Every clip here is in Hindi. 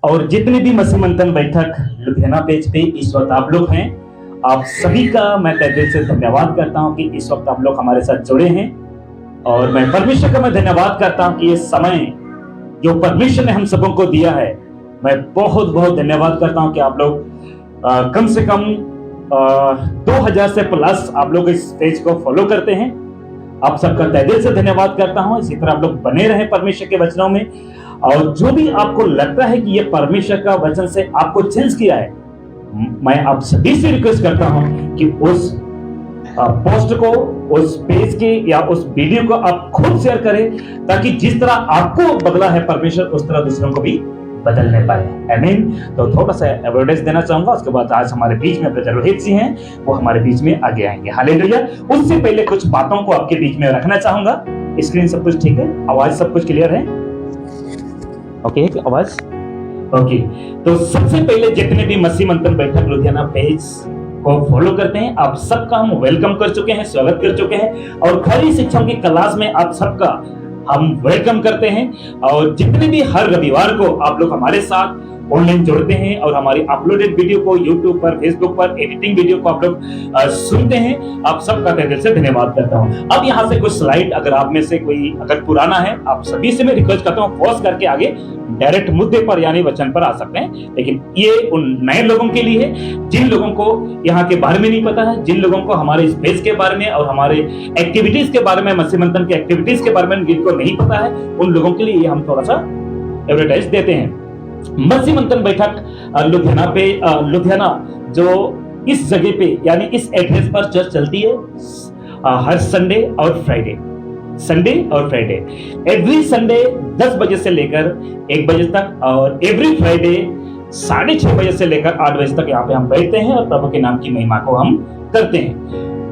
और जितने भी मसीह मंथन बैठक लुधियाना पेज पे इस वक्त आप लोग हैं, आप सभी का मैं तहे दिल से धन्यवाद करता हूं कि इस वक्त आप लोग हमारे साथ जुड़े हैं। और मैं परमेश्वर का मैं धन्यवाद करता हूं कि ये समय जो परमेश्वर ने हम सबों को दिया है, मैं बहुत बहुत धन्यवाद करता हूं कि आप लोग कम से कम 2000 से प्लस आप लोग इस पेज को फॉलो करते हैं। आप सबका तहे दिल से धन्यवाद करता हूं। इसी तरह आप लोग बने रहे परमेश्वर के वचनों में, और जो भी आपको लगता है कि ये परमेश्वर का वचन से आपको चेंज किया है, मैं आप सभी से रिक्वेस्ट करता हूं कि उस पोस्ट को, उस पेज के या उस वीडियो को आप खुद शेयर करें, ताकि जिस तरह आपको बदला है परमेश्वर, उस तरह दूसरों को भी बदलने पाए। आमीन। तो थोड़ा सा एडवर्टाइज देना चाहूंगा, उसके बाद आज हमारे बीच में ब्रदर रोहित सिंह हैं, वो हमारे बीच में आगे आएंगे। हालेलुया। उससे पहले कुछ बातों को आपके बीच में रखना चाहूंगा। स्क्रीन सब कुछ ठीक है, आवाज सब कुछ क्लियर है? ओके, आवाज ओके। तो सबसे पहले जितने भी मसीह मंथन बैठक लुधियाना पेज को फॉलो करते हैं, आप सबका हम वेलकम कर चुके हैं, स्वागत कर चुके हैं, और खरी शिक्षाओं की क्लास में आप सबका हम वेलकम करते हैं। और जितने भी हर रविवार को आप लोग हमारे साथ ऑनलाइन जुड़ते हैं और हमारी अपलोडेड वीडियो को यूट्यूब पर, फेसबुक पर, एडिटिंग वीडियो को आप लोग सुनते हैं, आप सबका तहे दिल से धन्यवाद करता हूं। अब यहाँ से कुछ स्लाइड अगर आप में से कोई अगर पुराना है, आप सभी से मैं रिक्वेस्ट करता हूँ पॉज करके आगे डायरेक्ट मुद्दे पर यानी वचन पर आ सकते हैं। लेकिन ये उन नए लोगों के लिए है, जिन लोगों को यहाँ के बारे में नहीं पता है, जिन लोगों को हमारे इस पेज के बारे में और हमारे एक्टिविटीज के बारे में, मसीह मंथन की एक्टिविटीज के बारे में जिनको नहीं पता है, उन लोगों के लिए हम थोड़ा सा एडवर्टाइज देते हैं। मसीह मंथन बैठक लुधियाना जो इस जगह पे यानी इस एड्रेस पर चर्च चलती है हर संडे और फ्राइडे, एवरी संडे 10 बजे से लेकर 1 बजे तक, और एवरी फ्राइडे 6:30 बजे से लेकर 8 बजे तक यहाँ पे हम बैठते हैं और प्रभु के नाम की महिमा को हम करते हैं।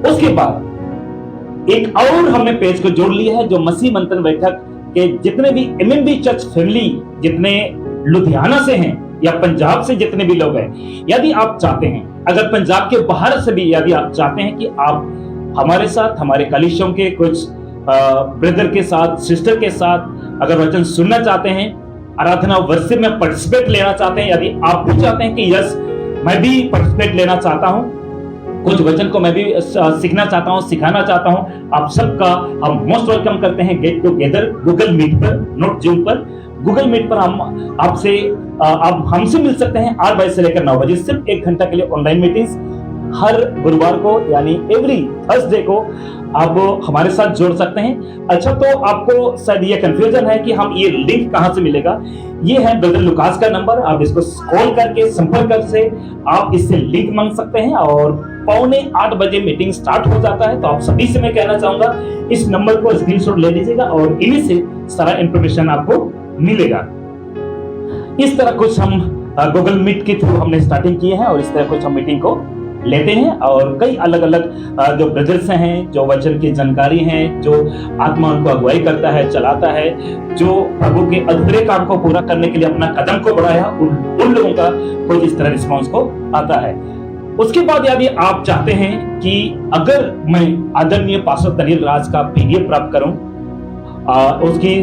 उसके बाद एक और हमने पेज को जोड़ लिया है, जो मसीह मंथन बैठक के जितने भी एमएमबी चर्च फैमिली, जितने लुधियाना से हैं या पंजाब से जितने भी लोग हैं, यदि आप चाहते हैं, अगर पंजाब के बाहर से भी यदि आप चाहते हैं कि आप हमारे साथ, हमारे कलीसियों के कुछ ब्रदर के साथ, सिस्टर के साथ अगर वचन सुनना चाहते हैं, आराधना वर्शिप में पार्टिसिपेट लेना चाहते हैं, यदि आप भी चाहते हैं कि यस मैं भी पार्टिसिपेट लेना चाहता हूं, कुछ वचन को मैं भी सीखना चाहता हूं, सिखाना चाहता हूं, आप सबका हम मोस्ट वेलकम करते हैं गेट टुगेदर गूगल मीट पर, नोट जूम पर, गूगल मीट पर हम आपसे आप हमसे मिल सकते हैं 8 बजे से लेकर 9 बजे, सिर्फ 1 घंटा के लिए ऑनलाइन मीटिंग्स हर गुरुवार को यानी एवरी थर्सडे को आप हमारे साथ जोड़ सकते हैं। अच्छा, तो आपको शायद ये कंफ्यूजन है कि हम ये लिंक कहां से मिलेगा। ये है ब्रदर लुकास का नंबर, आप इसको कॉल करके संपर्क से आप इससे लिंक मांग सकते हैं, और 7:45 बजे मीटिंग स्टार्ट हो जाता है। तो आप सभी से मैं कहना चाहूंगा इस नंबर को स्क्रीनशॉट ले लीजिएगा और इन्हीं से सारा इंफॉर्मेशन आपको मिलेगा। इस तरह कुछ हम गूगल मीट के थ्रू हमने स्टार्टिंग किए हैं, और इस तरह कुछ हम मीटिंग को लेते हैं, और कई अलग अलग जो ब्रदर्स हैं, जो वचन की जानकारी हैं, जो आत्मा उनको अगुवाई करता है, चलाता है, जो प्रभु के अधूरे काम को पूरा करने के लिए अपना कदम को बढ़ाया, उन लोगों का कोई इस तरह रिस्पॉन्स को आता है। उसके बाद यदि आप चाहते हैं कि अगर मैं आदरणीय पास्टर दनियल राज का पीडीएफ प्राप्त करूं, उसकी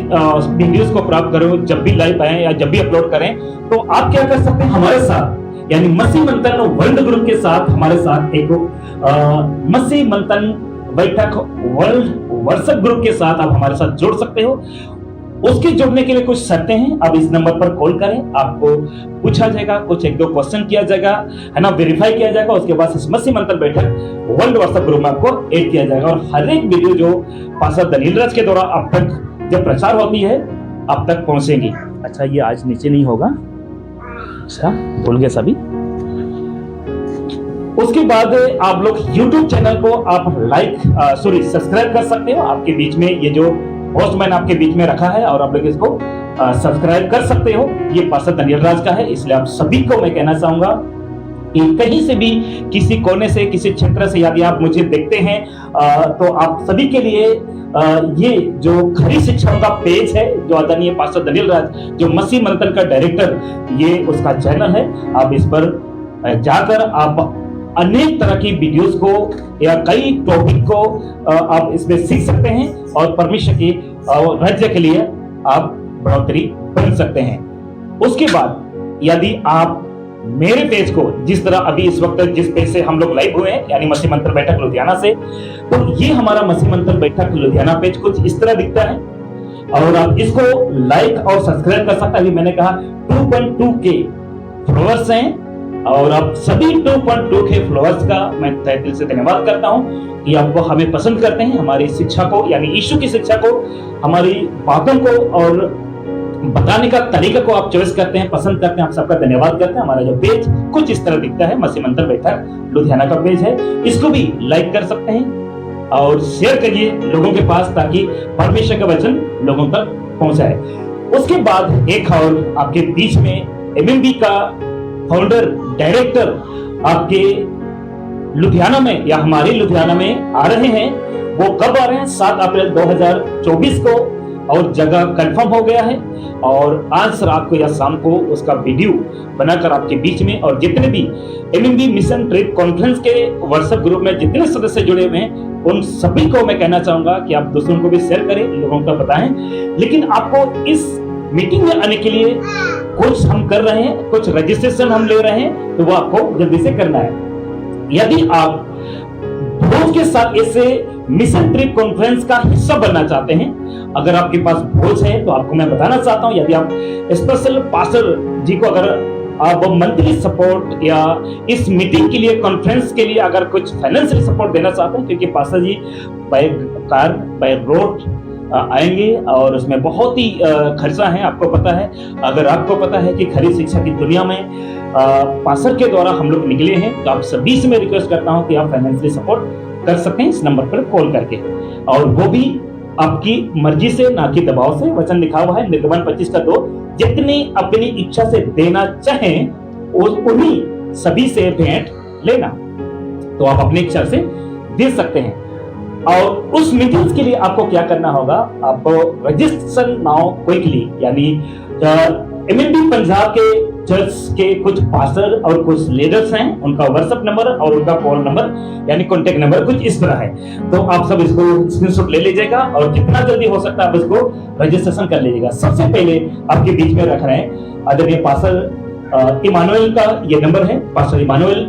वीडियोस को प्राप्त करूं, जब भी लाइव आए या जब भी अपलोड करें, तो आप क्या कर सकते हैं, हमारे साथ यानी मसीह मंथन वर्ल्ड ग्रुप के साथ हमारे साथ एक मसीह मंथन बैठक वर्ल्ड व्हाट्सएप ग्रुप के साथ आप हमारे साथ जुड़ सकते हो। उसके जुड़ने के लिए कुछ शर्तें हैं, आप इस नंबर पर कॉल करें, आपको पूछा जाएगा, कुछ 1-2 क्वेश्चन किया जाएगा, है ना, वेरीफाई किया जाएगा। उसके बाद इस मसीह मंथन बैठक वर्ल्ड व्हाट्सएप ग्रुप में आपको ऐड किया जाएगा, और हर एक वीडियो जो पास्टर दनियल राज के द्वारा अब तक जब प्रचार होती है अब तक पहुंचेगी। अच्छा, ये आज नीचे नहीं होगा, अच्छा भूल गए सभी। उसके बाद आप लोग YouTube चैनल को आप सब्सक्राइब कर सकते हो। आपके बीच में ये जो पोस्ट मैंने आपके बीच में रखा है, और आप लोग इसको सब्सक्राइब कर सकते हो। ये पास्टर दनियल राज का है, इसलिए आप सभी को मैं कहना चाहूंगा कि कहीं से भी, किसी कोने से, किसी क्षेत्र से यदि आप मुझे देखते हैं, तो आप सभी के लिए ये जो खरी शिक्षाओं का पेज है, जो आदरणीय पास्टर दनियल राज, जो मसीह मंथन का डायरेक्टर, ये उसका चैनल है। आप इस पर जाकर आप अनेक तरह की वीडियोस को या कई टॉपिक को आप इसमें सीख सकते हैं, और परमेश्वर के राज्य के लिए आप बढ़ोतरी बन सकते हैं। उसके बाद यदि आप मेरे पेज को जिस तरह अभी इस वक्त जिस पेज से हम लोग लाइव हुए हैं, यानी मसीह मंत्र बैठक लुधियाना से, तो ये हमारा मसीह मंत्र बैठक लुधियाना पेज कुछ इस तरह दिखता है और आप इसको लाइक और सब्सक्राइब कर सकते हैं। अभी मैंने कहा 2.2K फॉलोअर्स हैं और आप सभी 2.2K फॉलोअर्स का मैं तहे दिल से धन्यवाद करता हूं कि आप हमें पसंद करते हैं, हमारी शिक्षा को यानी यीशु की शिक्षा को, हमारी बातों को और बताने का तरीका को आप चॉइस करते हैं, पसंद करते हैं। आप सबका धन्यवाद करते हैं। हमारा जो पेज कुछ इस तरह दिखता है, मसीह मंत्र बैठक लुधियाना का पेज है, इसको भी लाइक कर सकते हैं और शेयर करिए लोगों के पास ताकि परमेश्वर का वचन लोगों तक पहुंचाए। उसके बाद एक और आपके बीच में एमएमबी का फाउंडर डायरेक्टर आपके लुधियाना में या हमारे लुधियाना में आ रहे हैं। वो कब आ रहे हैं? 7 अप्रैल 2024 को और जगह कंफर्म हो गया है और आज रात को या शाम को उसका वीडियो बनाकर आपके बीच में, और जितने भी एमएमबी मिशन ट्रिप कॉन्फ्रेंस के व्हाट्सएप ग्रुप में जितने सदस्य जुड़े हुए हैं उन सभी को मैं कहना चाहूंगा कि आप दूसरों को भी शेयर करें, लोगों को बताएं। लेकिन आपको इस मीटिंग में आने के लिए कुछ हम कर रहे हैं, कुछ रजिस्ट्रेशन हम ले रहे हैं, तो वो आपको जल्दी से करना है। यदि आप भोज के साथ ऐसे मिशन ट्रिप कॉन्फ्रेंस का हिस्सा बनना चाहते हैं, अगर आपके पास भोज है तो आपको मैं बताना चाहता हूं, यदि आप स्पेशल पास्टर जी को अगर आप मंथली सपोर्ट या इस मीटिंग के लिए कॉन्फ्रेंस के लिए अगर कुछ फाइनेंशियल सपोर्ट देना चाहते हैं, क्योंकि pastor ji by car by road आएंगे और उसमें बहुत ही खर्चा है, आपको पता है। अगर आपको पता है कि खरी शिक्षा की दुनिया में पास्टर के द्वारा हम लोग निकले हैं, तो आप सभी से मैं रिक्वेस्ट करता हूं कि आप फाइनेंशियली सपोर्ट कर सकते हैं इस नंबर पर कॉल करके, और वो भी आपकी मर्जी से, ना कि दबाव से। वचन लिखा हुआ है निर्गमन 25:2, जितने अपनी इच्छा से देना चाहें उन्हीं सभी से भेंट लेना। तो आप अपनी इच्छा से दे सकते हैं। और उस मीटिंग्स के लिए आपको क्या करना होगा? आपको रजिस्ट्रेशन नाउ क्विकली, यानी एमएमबी पंजाब के चर्च के कुछ पास्टर और कुछ लीडर्स हैं, उनका व्हाट्सएप नंबर और उनका कॉल नंबर यानी कॉन्टेक्ट नंबर कुछ इस तरह है। तो आप सब इसको स्क्रीनशॉट ले लीजिएगा और जितना जल्दी हो सकता है आप इसको रजिस्ट्रेशन कर लीजिएगा। सबसे पहले आपके बीच में रख रहे हैं आदरणीय पास्टर इमानुएल का ये नंबर है, पास्टर इमानुएल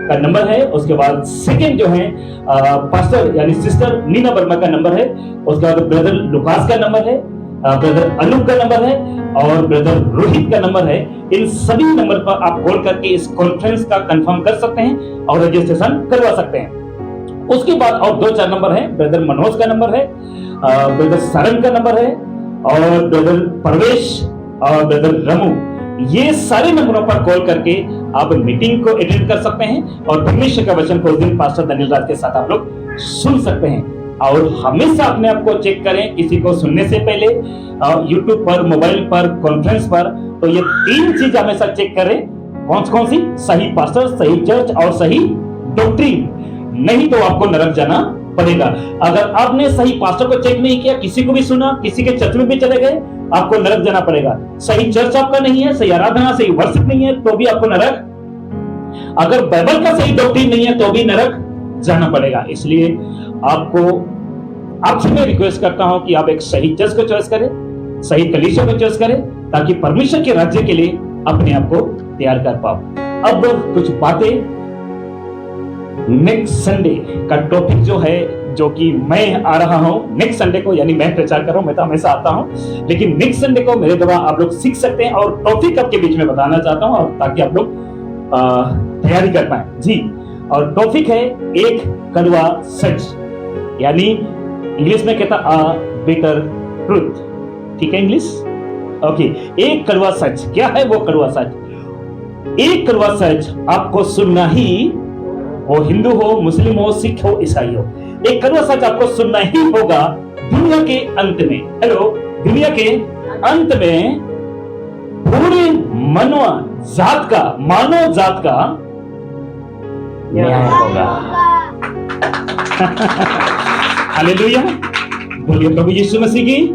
का नंबर है। उसके बाद सेकंड जो है पास्टर यानी सिस्टर नीना वर्मा का नंबर है। उसके बाद ब्रदर लुकास का नंबर है, ब्रदर अनूप का नंबर है और ब्रदर रोहित का नंबर है। इन सभी नंबर पर आप कॉल करके इस कॉन्फ्रेंस का कंफर्म कर सकते हैं और रजिस्ट्रेशन करवा सकते हैं। उसके बाद और 2-4 नंबर है, ब्रदर मनोज का नंबर है, ब्रदर सरन का नंबर है और ब्रदर परवेश और ब्रदर रमू। ये सारे नंबरों पर कॉल करके आप मीटिंग को अटेंड कर सकते हैं और परमेश्वर का वचन को उस दिन पास्टर दनियल राज के साथ आप लोग सुन सकते हैं। और हमेशा अपने आप को चेक करें किसी को सुनने से पहले, यूट्यूब पर, मोबाइल पर, कॉन्फ्रेंस पर, तो ये 3 चीज हमेशा चेक करें। कौन सी? सही पास्टर, सही चर्च और सही डॉक्ट्रिन, नहीं तो आपको नरक जाना पड़ेगा। अगर आपने सही पास्टर को चेक नहीं किया, किसी को भी सुना, किसी के चर्च में भी चले गए, आपको नरक जाना पड़ेगा। सही चर्च आपका नहीं है, सही आराधना, सही वर्शिप नहीं है, तो भी आपको नरक, अगर बाइबल का सही डॉक्ट्रिन नहीं है तो भी नरक जाना पड़ेगा। इसलिए आपसे मैं रिक्वेस्ट करता हूं कि आप एक सही चर्च को चॉइस करें, सही कलीसिया को चॉइस करें, ताकि परमेश्वर के राज्य के लिए अपने आप को तैयार कर पाओ। अब कुछ बातें, नेक्स्ट संडे का टॉपिक जो है, जो कि मैं आ रहा हूं नेक्स्ट संडे को, यानी मैं प्रचार कर रहा हूं, मैं तो हमेशा आता हूं, लेकिन नेक्स्ट संडे को मेरे द्वारा आप लोग सीख सकते हैं और टॉपिक आपके बीच में बताना चाहता हूं, और ताकि आप लोग तैयारी कर पाए जी। और टॉपिक है एक कड़वा सच, यानी इंग्लिश में कहता बिटर ट्रूथ, ठीक है इंग्लिश, ओके। एक कड़वा सच, क्या है वो कड़वा सच? एक कड़वा सच आपको सुनना ही, वो हिंदू हो, मुस्लिम हो, सिख हो, ईसाई हो, एक कड़वा सच आपको सुनना ही होगा दुनिया के अंत में। हेलो, दुनिया के अंत में पूरे मानव जात का न्याय होगा। हालेलुया, बोलिए प्रभु यीशु मसीह की।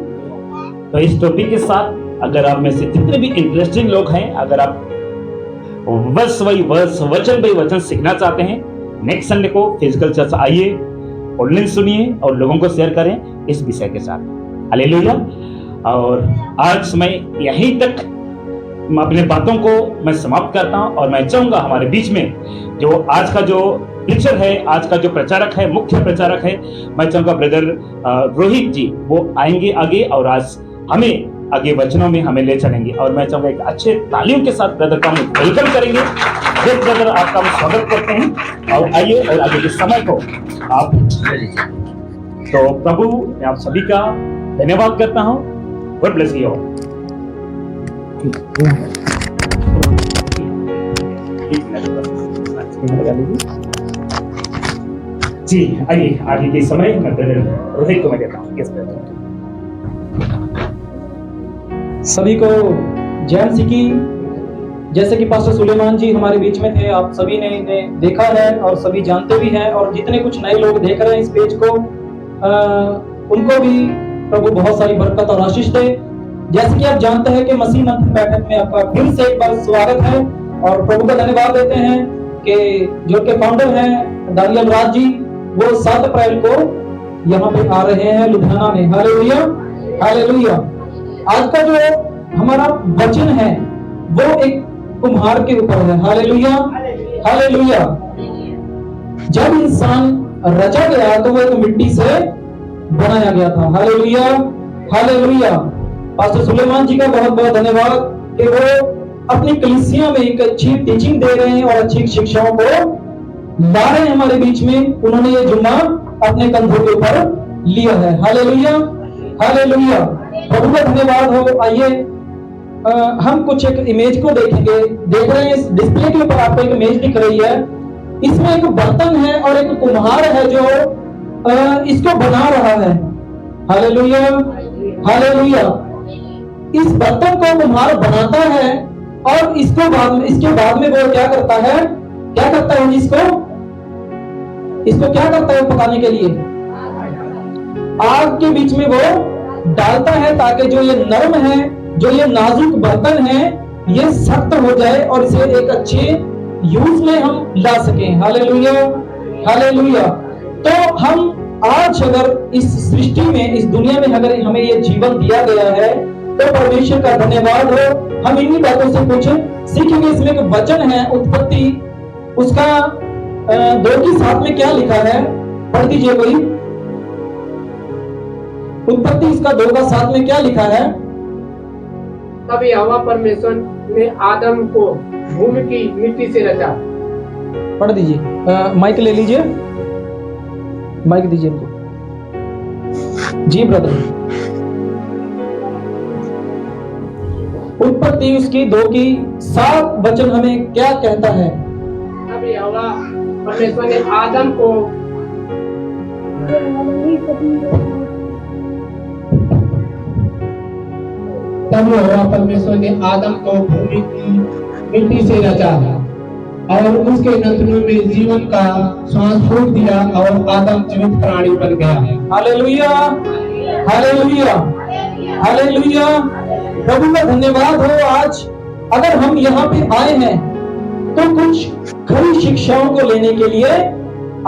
तो इस टॉपिक के साथ अगर आप में से जितने भी इंटरेस्टिंग लोग हैं, अगर आप वर्ष बाई वर्ष, वचन बाई वचन सीखना चाहते हैं, नेक्स्ट संडे को फिजिकल चर्च आइए, ऑनलाइन सुनिए और लोगों को शेयर करें इस विषय के साथ। हालेलुया। और आज मैं यहीं तक अपने बातों को मैं समाप्त करता हूं और मैं चाहूंगा हमारे बीच में जो आज का जो पिक्चर है, आज का जो प्रचारक है, मुख्य प्रचारक है, मैं चाहूंगा ब्रदर रोहित जी वो आएंगे आगे और आज हमें आगे वचनों में हमें ले चलेंगे। और मैं चाहूंगा एक अच्छे तालियों के साथ ब्रदर का हम वेलकम करेंगे। ब्रदर आपका हम स्वागत करते हैं और आइए और आगे के समय को आप तो प्रभु मैं आप सभी का धन्यवाद करता हूं। God bless you all. जी आइए आगे के समय मैं ब्रदर रोहित को मैं देता हूँ। Yes brother. सभी को जय मसीह की। जैसे कि पास्टर सुलेमान जी हमारे बीच में थे, आप सभी ने इन्हें देखा है और सभी जानते भी हैं, और जितने कुछ नए लोग देख रहे हैं इस पेज को उनको भी प्रभु बहुत सारी बरकत और आशीष दे। जैसे कि आप जानते हैं कि मसीह मंथन बैठक में आपका फिर से एक बार स्वागत है और प्रभु का धन्यवाद देते हैं कि जो के फाउंडर हैं दानियल राज जी वो 7 अप्रैल को यहाँ पे आ रहे हैं लुधियाना में। Hallelujah hallelujah. आज का जो हमारा वचन है वो एक कुम्हार के ऊपर है। Hallelujah hallelujah. जब इंसान रचा गया तो वो एक मिट्टी से बनाया गया था। Hallelujah hallelujah. पास्टर सुलेमान जी का बहुत बहुत धन्यवाद कि वो अपनी कलीसिया में एक अच्छी टीचिंग दे रहे हैं और अच्छी शिक्षाओं को ला रहे हैं हमारे बीच में। उन्होंने ये जुम्मा अपने कंधों के ऊपर लिया है। Hallelujah hallelujah. प्रभु का धन्यवाद हो। आइए हम कुछ एक इमेज को देखेंगे। देख रहे हैं इस डिस्प्ले के ऊपर आपको एक इमेज दिख रही है। इसमें एक बर्तन है और एक कुम्हार है जो इसको बना रहा है। Hallelujah hallelujah. इस बर्तन को कुम्हार बनाता है और इसके बाद में वो क्या करता है इसको क्या करता है पकाने के लिए आग के बीच में वो डालता है ताकि जो ये नरम है, जो ये नाजुक बर्तन है, ये सख्त हो जाए और इसे एक अच्छे यूज में हम ला सकें। Hallelujah hallelujah. तो हम आज अगर इस सृष्टि में, इस दुनिया में अगर हमें ये जीवन दिया गया है तो परमेश्वर का धन्यवाद हो। हम इन्हीं बातों से कुछ सीखेंगे। इसमें एक वचन है उत्पत्ति, उसका 2 की 7 में क्या लिखा है पढ़ दीजिए कोई। उत्पत्ति इसका 2 का 7 में क्या लिखा है? तब यहोवा परमेश्वर ने आदम को भूमि की मिट्टी से रचा। पढ़ दीजिए। माइक ले लीजिए, माइक दीजिए इनको। जी ब्रदर। उत्पत्ति उसकी 2 की 7 वचन हमें क्या कहता है? तब यहोवा परमेश्वर ने आदम को भूमि की मिट्टी से रचा और उसके नथनों में जीवन का श्वास फूंक दिया और आदम जीवित प्राणी बन गया। Hallelujah hallelujah hallelujah. प्रभु का धन्यवाद हो। आज अगर हम यहाँ पे आए हैं तो कुछ खरी शिक्षाओं को लेने के लिए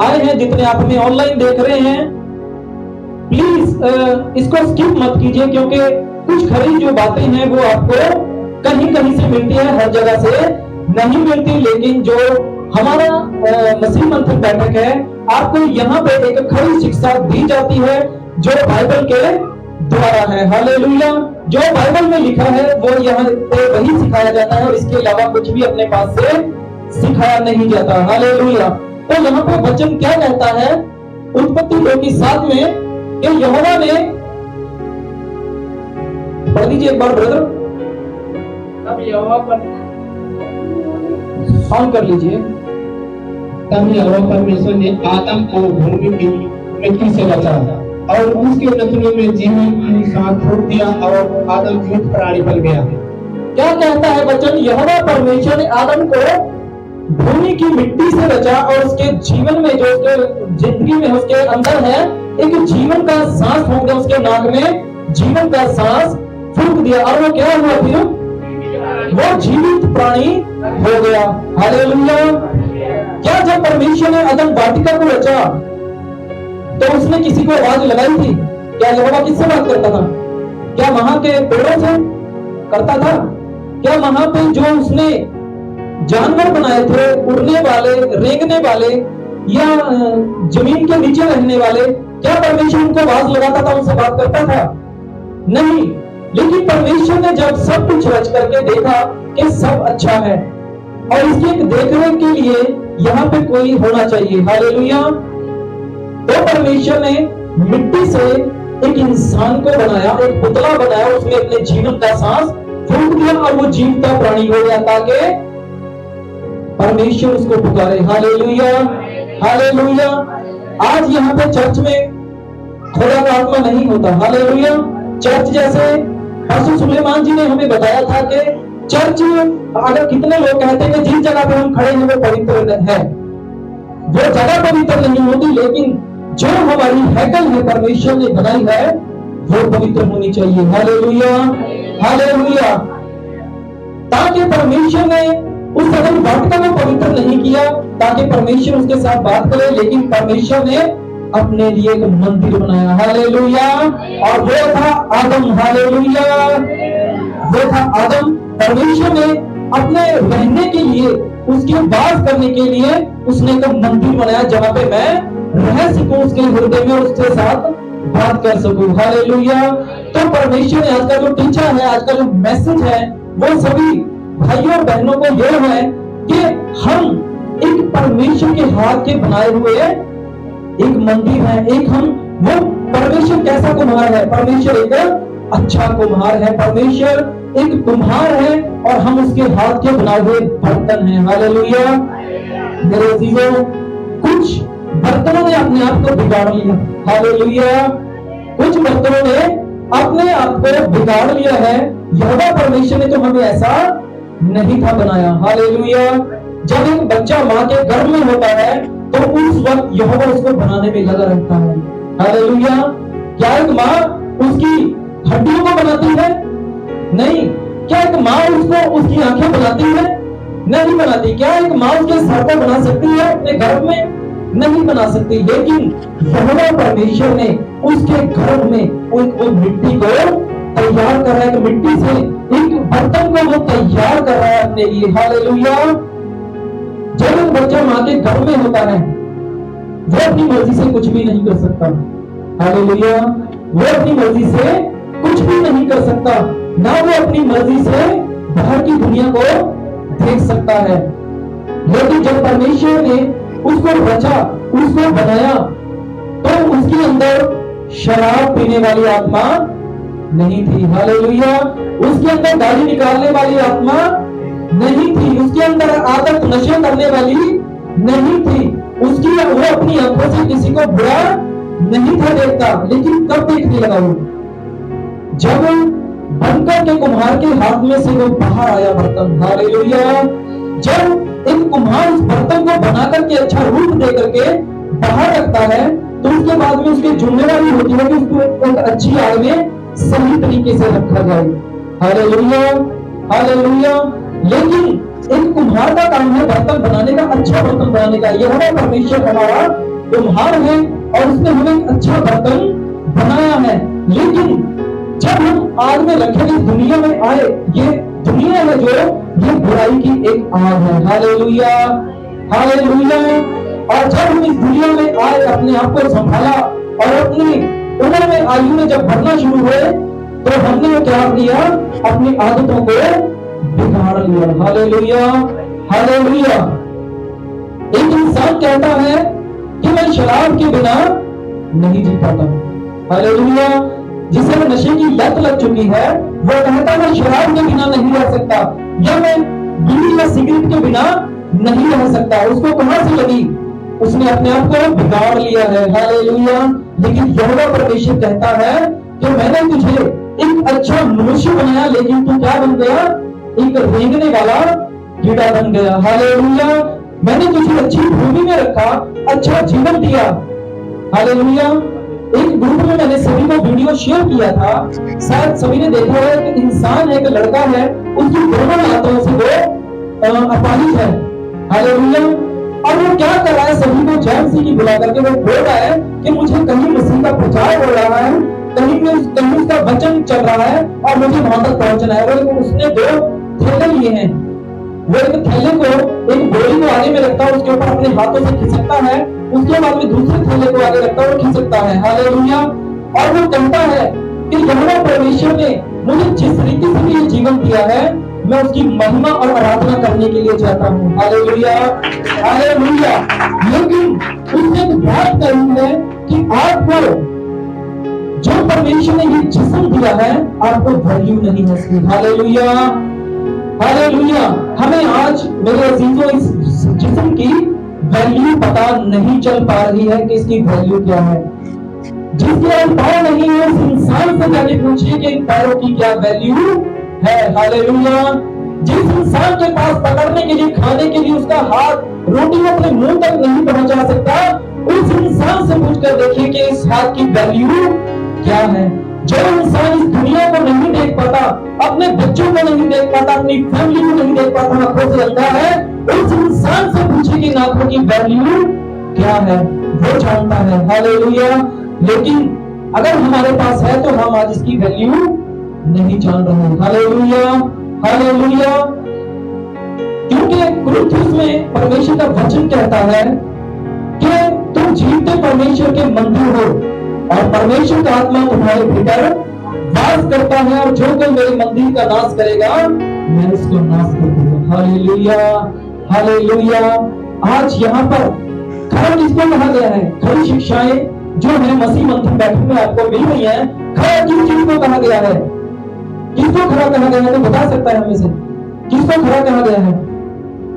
आए हैं। जितने आप हमें ऑनलाइन देख रहे हैं प्लीज इसको स्किप मत कीजिए, क्योंकि कुछ खरी जो बातें हैं वो आपको कहीं कहीं से मिलती है, हर जगह से नहीं मिलती। लेकिन जो हमारा मसीह मंथन बैठक है, आपको यहाँ पे एक खरी शिक्षा दी जाती है जो बाइबल के द्वारा है। हालेलुया। जो बाइबल में लिखा है वो यहाँ पे वही सिखाया जाता है और इसके अलावा कुछ भी अपने पास से सिखाया नहीं जाता। हालेलुया। तो यहाँ पे वचन क्या कहता है उत्पत्ति 2 की 7 में कि यहोवा ने, पढ़ दीजिए एक बार ब्रदर। तब यहोवा ऑन कर लीजिए। तब यहोवा परमेश्वर ने आदम को भूमि की मिट्टी से रचा और उसके नथनों में जीवन की सांस फूंक दिया और आदम जीवित प्राणी बन गया। क्या कहता है वचन? यहोवा परमेश्वर ने आदम को भूमि की मिट्टी से रचा और उसके जीवन में, जो उसके जिंदगी में उसके अंदर है, एक जीवन का सांस फूंक दिया। उसके नाक में जीवन का सांस फूंक दिया और वो क्या हुआ? फिर वो जीवित प्राणी हो गया। हालेलुया। क्या जब परमेश्वर ने अदम वाटिका को रचा तो उसने किसी को आवाज लगाई थी? क्या यहोवा किससे बात करता था? क्या वहां के पेड़ों से करता था? क्या वहां पे जो उसने जानवर बनाए थे, उड़ने वाले, रेंगने वाले या जमीन के नीचे रहने वाले, क्या परमेश्वर उनको आवाज लगाता था, उनसे बात करता था? नहीं। लेकिन परमेश्वर ने जब सब कुछ रच करके देखा कि सब अच्छा है और इसकी एक देखरेख के लिए यहाँ पे कोई होना चाहिए, हालेलुया, तो परमेश्वर ने मिट्टी से एक इंसान को बनाया, एक पुतला बनाया, उसमें अपने जीवन का सांस फूंक दिया और वो जीवता प्राणी हो गया ताकि परमेश्वर उसको पुकारे, हालेलुया, हालेलुया। आज यहाँ पे चर्च में थोड़ा आत्मा नहीं होता, हालेलुया। चर्च जैसे पास्टर सुलेमान जी ने हमें बताया था कि चर्च, अगर कितने लोग कहते हैं कि जिस जगह पे हम खड़े हैं वो पवित्र है, वो जगह पवित्र नहीं होती, लेकिन जो हमारी हैकल है परमेश्वर ने बनाई है वो पवित्र होनी चाहिए, हालेलुया, हालेलुया। ताकि परमेश्वर ने उस अदम वाटिका को पवित्र नहीं किया ताकि परमेश्वर उसके साथ बात करे, लेकिन परमेश्वर ने अपने लिए एक मंदिर बनाया, हालेलुया, और वो था आदम, हालेलुया, वो था आदम। परमेश्वर ने अपने रहने के लिए, उसके वास करने के लिए उसने एक मंदिर बनाया जहां पे मैं रह सकूं उसके हृदय में, उसके साथ बात कर सकूं, हालेलुया। तो परमेश्वर ने आज का जो टीचर है, आज का जो मैसेज है, वो सभी भाइयों और बहनों को यह है कि हम एक परमेश्वर के हाथ के बनाए हुए एक मंदिर है, एक हम, वो परमेश्वर कैसा कुम्हार है? परमेश्वर एक अच्छा कुम्हार है, परमेश्वर एक कुम्हार है और हम उसके हाथ के बनाए हुए बर्तन हैं, हालेलुया। मेरे अजीजों, कुछ बर्तनों ने अपने आप को बिगाड़ लिया, हालेलुया, कुछ बर्तनों ने अपने आप को बिगाड़ लिया है। यहोवा परमेश्वर ने तो हमें ऐसा नहीं था बनाया, हालेलुया। जब एक बच्चा माँ के गर्भ में होता है तो उस वक्त यहोवा उसको बनाने में लगा रहता है, हालेलुया। क्या एक माँ उसकी हड्डियों को बनाती है? नहीं। क्या एक माँ उसको, उसकी आंखें बनाती है? नहीं बनाती। क्या एक माँ उसके सर को बना सकती है अपने गर्भ में? नहीं बना सकती। लेकिन यहोवा परमेश्वर ने उसके गर्भ में वो मिट्टी को तैयार कर रहा है, मिट्टी से एक बर्तन को वो तैयार कर रहा है अपने लिए, हालेलुया। जब एक बच्चा माँ के गर्भ में होता है वो अपनी मर्जी से कुछ भी नहीं कर सकता, हालेलुया। वो अपनी मर्जी से कुछ भी नहीं कर सकता, ना वो अपनी मर्जी से बाहर की दुनिया को देख सकता है। लेकिन जब परमेश्वर ने उसको रचा, उसको बनाया, तो उसके अंदर शराब पीने वाली आत्मा नहीं थी, हालेलुया। उसके अंदर गाली निकालने वाली आत्मा नहीं थी, उसके अंदर आदत नशे करने वाली नहीं थी, उसकी वो अपनी आंखों से किसी को बुरा नहीं था देखता। लेकिन कब देखने लगा? वो जब बनकर के कुम्हार के हाथ में से वो बाहर आया बर्तन, हालेलुया। जब एक कुम्हार उस बर्तन को बना करके अच्छा रूप दे करके बाहर रखता है तो उसके बाद में उसकी जिम्मेदारी होती है कि उसको एक अच्छी आग में सही तरीके से रखा जाए, हालेलुया, हालेलुया। लेकिन एक कुम्हार का काम है बर्तन बनाने का, अच्छा बर्तन बनाने का। यहोवा परमेश्वर हमारा कुम्हार है और उसने हमें एक अच्छा बर्तन बनाया है। लेकिन जब हम आग में रखेंगे, दुनिया में आए, ये दुनिया है जो ये बुराई की एक आग है, हालेलुया, हालेलुया। और जब हम इस दुनिया में आए, अपने आप को संभाला और अपनी उम्र में, आयु में जब बढ़ना शुरू हुए तो हमने क्या किया? अपनी आदतों को बिगाड़ लिया, हालेलुया, हालेलुया। एक इंसान कहता है कि मैं शराब के बिना नहीं जी पाता, हालेलुया। जिसे नशे की लत लग चुकी है वो कहता है शराब के बिना नहीं रह सकता, या मैं बीड़ी या सिगरेट के बिना नहीं रह सकता। उसको कहां से लगी? उसने अपने आप को बिगाड़ लिया है, हालेलुया। लेकिन यहोवा परमेश्वर कहता है कि मैंने तुझे एक अच्छा मनुष्य बनाया, लेकिन तू क्या बन गया? एक रेंगने वाला कीड़ा बन गया, हालेलुया। मैंने तुझे अच्छी भूमि में रखा, अच्छा जीवन दिया, हालेलुया। एक ग्रुप में मैंने सभी को वीडियो शेयर किया था, शायद सभी ने देखा है कि इंसान है, एक लड़का है, उसकी दोनों हाथों से वो अपाहिज है, हालेलुया। और वो क्या कर रहा है? सभी को जेएमसी की बुला करके वो बोल रहा है कि मुझे कहीं मसीह का प्रचार हो रहा है, कहीं उसका वचन चल रहा है और मुझे वहां तक पहुंचना है। वो उसने 2 थैले लिए हैं। वो एक थैले को, एक बोरी को आगे में रखता है, उसके ऊपर अपने हाथों से खिसकता है, उसके बाद में दूसरे थैले को आगे रखता है और खिसकता है। हालेलुया। और वो कहता है कि यहोवा परमेश्वर ने मुझे जिस रीति से भी ये जीवन दिया है, मैं उसकी महिमा और आराधना करने के लिए चाहता हूँ। Hallelujah, hallelujah. लेकिन उसने एक बात कही है कि आपको जो परमेश्वर ने ये जिस्म दिया है, आपको वैल्यू नहीं है इसकी। Hallelujah, hallelujah. हमें आज मेरे अजीजों इस जिस्म की वैल्यू पता नहीं चल पा रही है कि इसकी वैल्यू क्या है। जिसके पैर नहीं है उस इंसान से जाके पूछिए कि इन पैरों की क्या वैल्यू है। हालेलुया। जिस इंसान के पास पकड़ने के लिए, खाने के लिए उसका हाथ रोटी अपने मुंह तक नहीं पहुंचा सकता, उस इंसान से पूछकर देखिए कि इस हाथ की वैल्यू क्या है। जो इंसान इस दुनिया को नहीं देख पाता, अपने बच्चों को नहीं देख पाता, अपनी फैमिली को नहीं देख पाता, आंखों से अंधा है, उस इंसान से पूछिए कि आंखों की वैल्यू क्या है, वो जानता है। हालेलुया। लेकिन अगर हमारे पास है तो हम आज इसकी वैल्यू नहीं जान रहे। Hallelujah, hallelujah. क्योंकि कुरिन्थियोस में परमेश्वर का वचन कहता है कि तुम जीवते परमेश्वर के मंदिर हो और परमेश्वर का आत्मा तुम्हारे भीतर वास करता है, और जो कोई मेरे मंदिर का नाश करेगा मैं उसको नाश कर दूंगा। Hallelujah, hallelujah. आज यहाँ पर खरा किसको कहा गया है? खरी शिक्षाएं जो है मसीह मंदिर बैठक में आपको मिल रही है, खरा किस चीज को कहा गया है? किसको खरा कहा गया है? तो बता सकता है हमें से किसको खरा कहा गया है?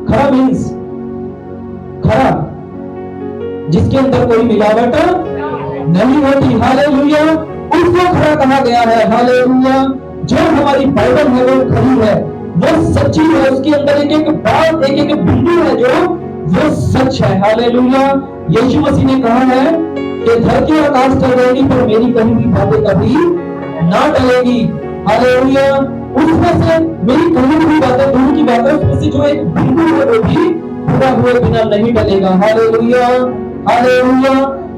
खरा मीन्स खरा जिसके अंदर कोई मिलावट नहीं होती। हालेलुया। उसको खरा कहा गया है। हालेलुया। जो हमारी बाइबल है वो खरी है, वो सच्ची है, उसके अंदर एक एक बात, एक एक बिंदु है जो वो सच है। हालेलुया। यीशु मसीह ने कहा है कि धरती और आकाश टल जाएगी पर मेरी कही हुई बातें कभी ना टलेगी। हालेलुया। उसमें से मेरी कही हुई बातें, दूर की बातें, उसमें से जो एक बिंदु है वो भी पूरा हुए बिना नहीं टलेगा। Hallelujah, hallelujah.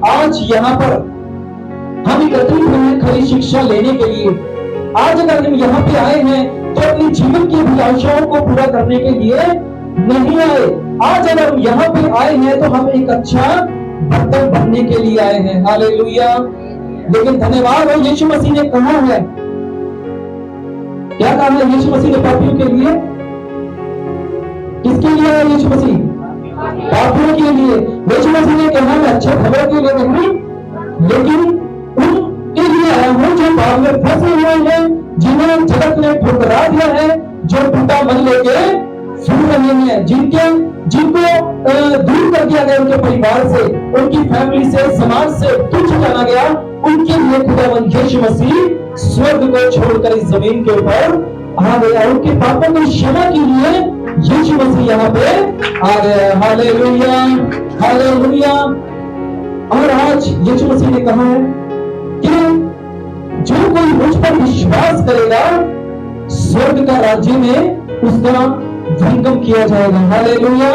आज यहाँ पर हम एकत्रित हुए हैं खरी शिक्षा लेने के लिए। आज अगर हम यहाँ पे आए हैं तो अपनी जीवन की अभिलाषाओं को पूरा करने के लिए नहीं आए। आज अगर हम यहाँ पे आए हैं तो हम एक अच्छा बर्तन बनने के लिए आए हैं। हालेलुया। लेकिन धन्यवाद हो, यीशु मसीह ने कहा है, क्या कहा है यीशु मसीह ने पापियों के लिए? किसके लिए है यीशु मसीह? पापियों के लिए। यीशु मसीह ने कहा मैं अच्छे खबर के लिए नहीं, लेकिन उनके लिए आया हूं जो पाप में फंसे हुए हैं, जिन्हें जगत ने ठुकरा दिया है, जो टूटा मन लेके सुन रहे हैं, जिनको दूर कर दिया गया उनके परिवार से, उनकी फैमिली से, समाज से तुच्छ जाना गया, उनके लिए खुदावंद यीशु मसीह स्वर्ग को छोड़कर इस जमीन के ऊपर आ गया। उनके पापों की क्षमा के लिए यीशु मसीह यहाँ पे आ गया। Hallelujah, hallelujah. और आज यीशु मसीह ने कहा है कि जो कोई मुझ पर विश्वास करेगा स्वर्ग का राज्य में उसका भंगम किया जाएगा। हालेलुया।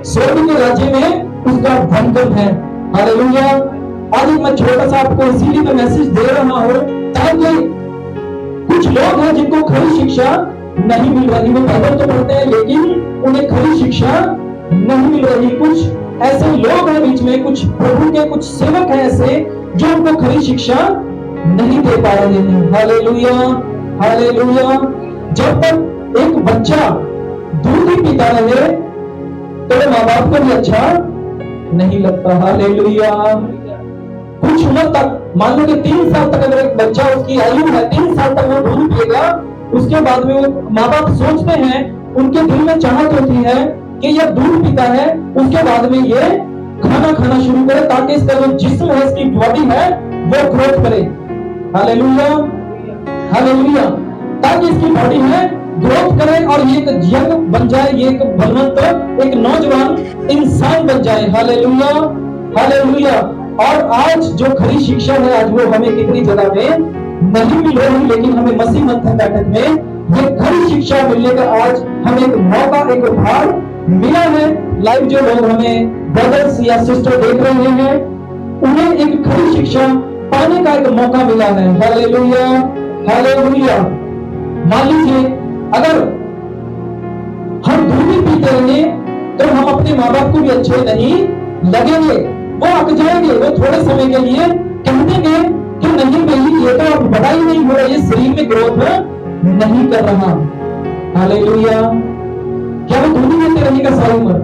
स्वर्ग के राज्य में उसका भंगम है। हालेलुया। आज एक मैं छोटा सा आपको इसीलिए मैं मैसेज दे रहा हूं ताकि कुछ लोग हैं जिनको खरी शिक्षा नहीं मिल रही, वो बाइबल तो पढ़ते हैं लेकिन उन्हें खरी शिक्षा नहीं मिल रही। कुछ ऐसे लोग हैं बीच में, कुछ प्रभु के कुछ सेवक हैं ऐसे जो उनको खरी शिक्षा नहीं दे पा रहे हैं। Hallelujah, hallelujah. जब तक एक बच्चा दूध ही पीता रहे तो माँ बाप को भी अच्छा नहीं लगता। हालेलुया। कुछ उम्र तक, मान लो कि 3 साल तक अगर एक बच्चा, उसकी आयु है 3 साल तक वो दूध पिएगा, उसके बाद में वो माँ बाप सोचते हैं, उनके दिल में चाहत होती है कि यह दूध पीता है, उसके बाद में ये खाना खाना शुरू करे ताकि इसका जो जिस्म है, इसकी बॉडी है वो ग्रोथ करे। Hallelujah, hallelujah. ताकि इसकी बॉडी है ग्रोथ करे और ये एक यंग बन जाए, ये एक बलवंत, एक नौजवान इंसान बन जाए। Hallelujah, hallelujah. और आज जो खरी शिक्षा है आज वो हमें कितनी जगह में नहीं मिल रही, लेकिन हमें मसीह मंथन बैठक में ये खरी शिक्षा मिलने का आज हमें एक मौका, एक उपहार मिला है। लाइव जो लोग हमें ब्रदर्स या सिस्टर देख रहे हैं उन्हें एक खरी शिक्षा पाने का एक मौका मिला है। Hallelujah, hallelujah. मान लीजिए अगर हम दूध ही पीते रहे तो हम अपने माँ बाप को भी अच्छे नहीं लगेंगे। वो अक जाएंगे, वो थोड़े समय के लिए कह देंगे कि नहीं भाई ये तो अब बड़ा ही नहीं हो रहा, ये शरीर में ग्रोथ नहीं कर रहा। हालेलुया। क्या वो दूध ही देते रहेगा सारी उम्र?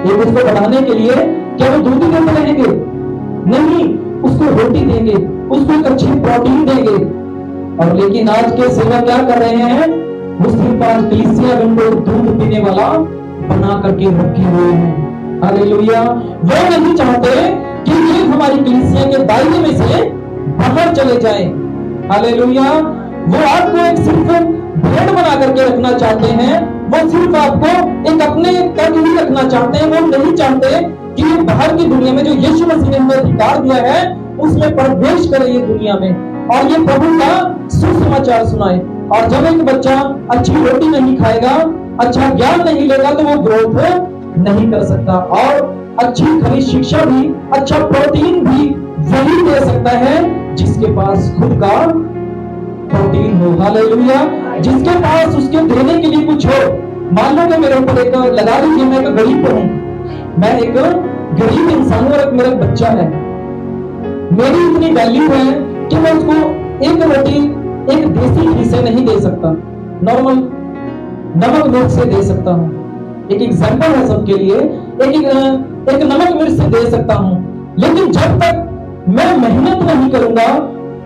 एक उसको बढ़ाने के लिए क्या वो दूध ही देते रहेंगे? नहीं, उसको रोटी देंगे, उसको एक अच्छी प्रोटीन देंगे। और लेकिन आज के सेवक क्या कर रहे हैं? वो सिर्फ आज कलीसिया को दूध पीने वाला बना करके रखे हुए हैं। हालेलुया। वो नहीं चाहते कि ये हमारी कलीसिया के दायरे में से बाहर चले जाएं। हालेलुया। वो आपको एक सिर्फ भेड़ बना करके रखना चाहते हैं, वो सिर्फ आपको एक अपने तक ही रखना चाहते हैं। वो नहीं चाहते कि ये बाहर की दुनिया में जो यीशु मसीह ने हमें अधिकार दिया है उसमें प्रवेश करे ये दुनिया में और ये प्रभु का सुसमाचार सुनाए। और जब एक बच्चा अच्छी रोटी नहीं खाएगा, अच्छा ज्ञान नहीं लेगा, तो वो ग्रोथ नहीं कर सकता। और अच्छी खरी शिक्षा भी, अच्छा प्रोटीन भी वही दे सकता है जिसके पास खुद का प्रोटीन हो। हालेलुया। जिसके पास उसके देने के लिए कुछ हो। मान लो कि मेरे ऊपर एक, लगा लीजिए मैं एक गरीब हूं, मैं एक गरीब इंसान और एक मेरा बच्चा है, मेरी इतनी वैल्यू है कि मैं उसको एक रोटी एक देसी घी से नहीं दे सकता, नॉर्मल नमक मिर्च से दे सकता हूँ। एक एग्जांपल है सबके लिए, एक नमक मिर्च से दे सकता हूँ। लेकिन जब तक मैं मेहनत नहीं करूंगा,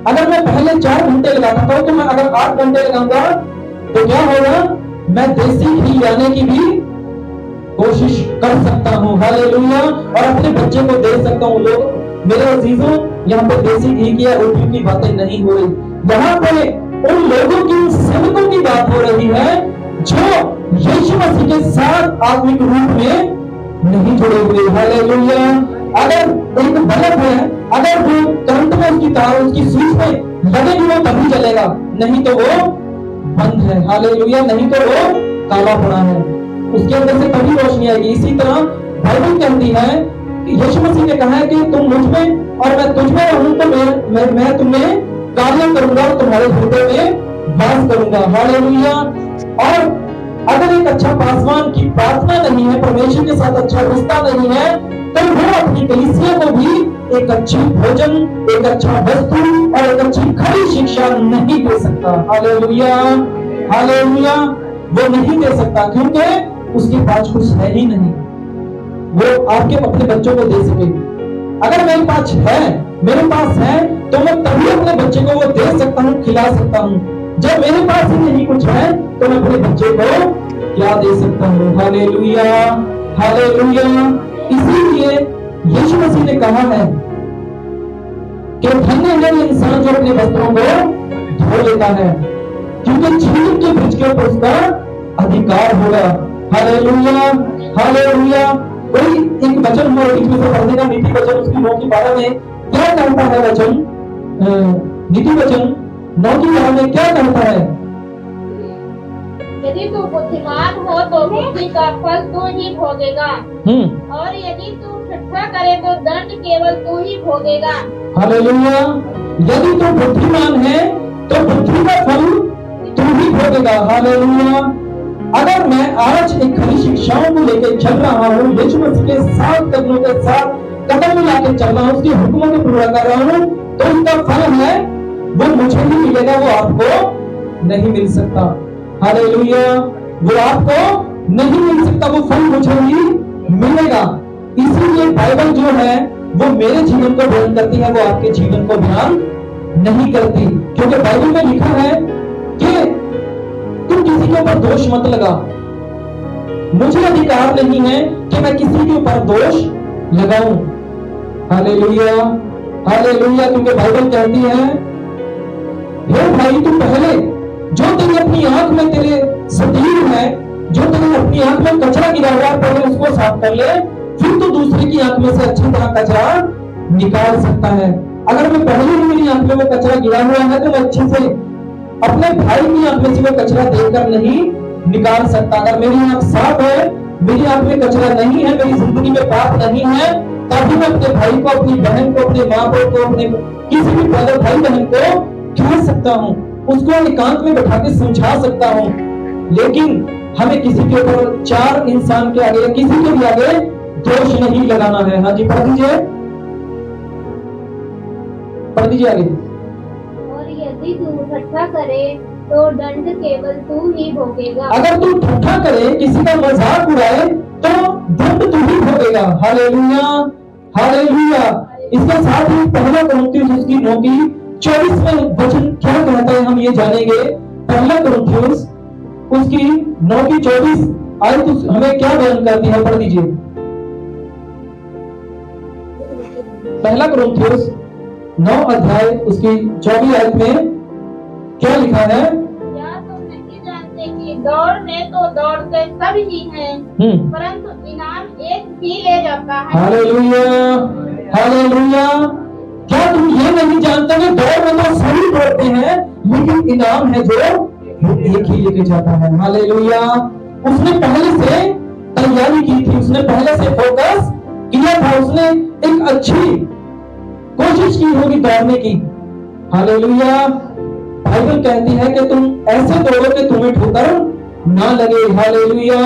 अगर मैं पहले 4 घंटे लगाता था तो मैं अगर 8 घंटे लगाऊंगा तो क्या होगा? मैं देसी घी लाने की भी कोशिश कर सकता हूँ। हालेलुया। और अपने बच्चे को दे सकता हूँ। लोग मेरे अजीजों, यहाँ पे देसी घी की या रोटियों की बातें नहीं हो रही, यहाँ पे उन लोगों की, सेवकों की बात हो रही है जो यीशु मसीह के साथ आत्मिक रूप में नहीं जुड़े हुए। हालेलुया। अगर एक बल्ब है, अगर वो करंट में उसकी तार, उसकी स्विच में लगेगी वो तभी जलेगा, नहीं तो वो बंद है। हालेलुया। नहीं तो वो काला पड़ा है, उसके अंदर से तभी रोशनी आएगी। इसी तरह बाइबल कहती है कि यीशु मसीह ने कहा है कि तुम मुझ में और मैं तुझ में रहूं तो मैं तुम्हें कार्य करूंगा और तुम्हारे हृदय में वास करूंगा। हालेलुया। और अगर एक अच्छा पासवान की प्रार्थना नहीं है, परमेश्वर के साथ अच्छा रिश्ता नहीं है, तो वो अपनी कलीसिया को भी एक अच्छी भोजन, एक अच्छा वस्तु और एक अच्छी खरी शिक्षा नहीं दे सकता। हालेलुया। हालेलुया। वो नहीं दे सकता क्योंकि उसके पास कुछ है ही नहीं वो आपके अपने बच्चों को दे सके। अगर मेरे पास है तो मैं तभी अपने बच्चे को वो दे सकता हूँ, खिला सकता हूँ। जब मेरे पास ही नहीं कुछ है तो मैं अपने बच्चे को क्या दे सकता हूँ? हालेलुया। हालेलुया। इसीलिए यीशु मसीह ने कहा है कि धन्य है वो इंसान जो अपने वस्त्रों को धो लेता है, क्योंकि जीवन के ब्रिज के ऊपर उसका अधिकार होगा। हालेलुया। हालेलुया। कोई एक वचन हमारे बीच में से पढ़ने का, नीति वचन उसकी 9 की 12 में क्या कहता है? वचन नीति वचन 9 की 12 में क्या कहता है? यदि तू बुद्धिमान हो तो बुद्धि का फल तू ही भोगेगा, और यदि तू ठट्ठा करे तो दंड केवल तू ही भोगेगा। हालेलुया। यदि तू बुद्धिमान है तो बुद्धि का फल तू ही भोगेगा। हालेलुया। अगर मैं आज एक खरी शिक्षाओं को लेकर चल रहा हूँ, यीशु मसीह के साथ कदमों के साथ कदम मिलाकर चल रहा हूँ, उसके हुक्मों को पूरा कर रहा हूँ, तो उसका फल है वो मुझे ही मिलेगा, वो आपको नहीं मिल सकता। हालेलुया। वो आपको नहीं मिल सकता, वो फल मुझे ही मिलेगा। इसीलिए बाइबल जो है वो मेरे जीवन को बयान करती है, वो आपके जीवन को बयान नहीं करती, क्योंकि बाइबल में लिखा है कि तुम किसी के ऊपर दोष मत लगा। मुझे अधिकार नहीं है कि मैं किसी के ऊपर दोष लगाऊं। हालेलुया। हालेलुया। क्योंकि बाइबल कहती है, हे भाई तू पहले जो तेरी अपनी आंख में तेरे सतीर है, जो तेरे अपनी आंख में कचरा गिरा हुआ है, पहले उसको साफ कर ले, फिर तो दूसरे की आंख में से अच्छी तरह कचरा निकाल सकता है। अगर मैं पहले ही मेरी आंख में वो कचरा गिरा हुआ है तो मैं अच्छे से अपने भाई की आंख में से वो कचरा देखकर नहीं निकाल सकता। अगर मेरी आंख साफ है, मेरी आंख में कचरा नहीं है, मेरी जिंदगी में पाप नहीं है, तभी मैं अपने भाई को, अपनी बहन को, अपने माँ बाप को, अपने किसी भी ब्रदर भाई बहन को कह सकता हूँ, उसको एकांत में बैठा के समझा सकता हूँ। लेकिन हमें किसी के ऊपर, चार इंसान के आगे, किसी के भी आगे दोष नहीं लगाना है। हाँ जी, पढ़ दीजिए, पढ़ दीजिए आगे। और यदि तू ठट्ठा करे तो दंड केवल तू ही भोगेगा। अगर तू ठट्ठा करे, किसी का मजाक उड़ाए, तो दंड तू ही भोगेगा। Hallelujah, hallelujah. इसके साथ ही पहला कुरिन्थियुस उसकी 9:24 में वचन क्या कहता है हम ये जानेंगे। पहला कुरिन्थियुस उसकी 9:24 आयत हमें क्या बयान करती है, पढ़ दीजिए। पहला कुरिन्थियुस 9 अध्याय उसकी 24 आयत में क्या लिखा है? क्या तुम नहीं जानते कि दौड़ में तो दौड़ते सब ही हैं, परंतु इनाम एक ही ले जाता है। Hallelujah, hallelujah. क्या तुम ये नहीं जानते कि दौड़ में तो सभी दौड़ते हैं, लेकिन इनाम है जो एक ही लेके जाता है। हालेलुया। उसने पहले से तैयारी की थी, उसने पहले से फोकस किया था, उसने एक अच्छी कोशिश की होगी दौड़ने की। हालेलुया। बाइबल कहती है कि तुम ऐसे दौड़ो कि तुम्हें ठोकर ना लगे। Hallelujah,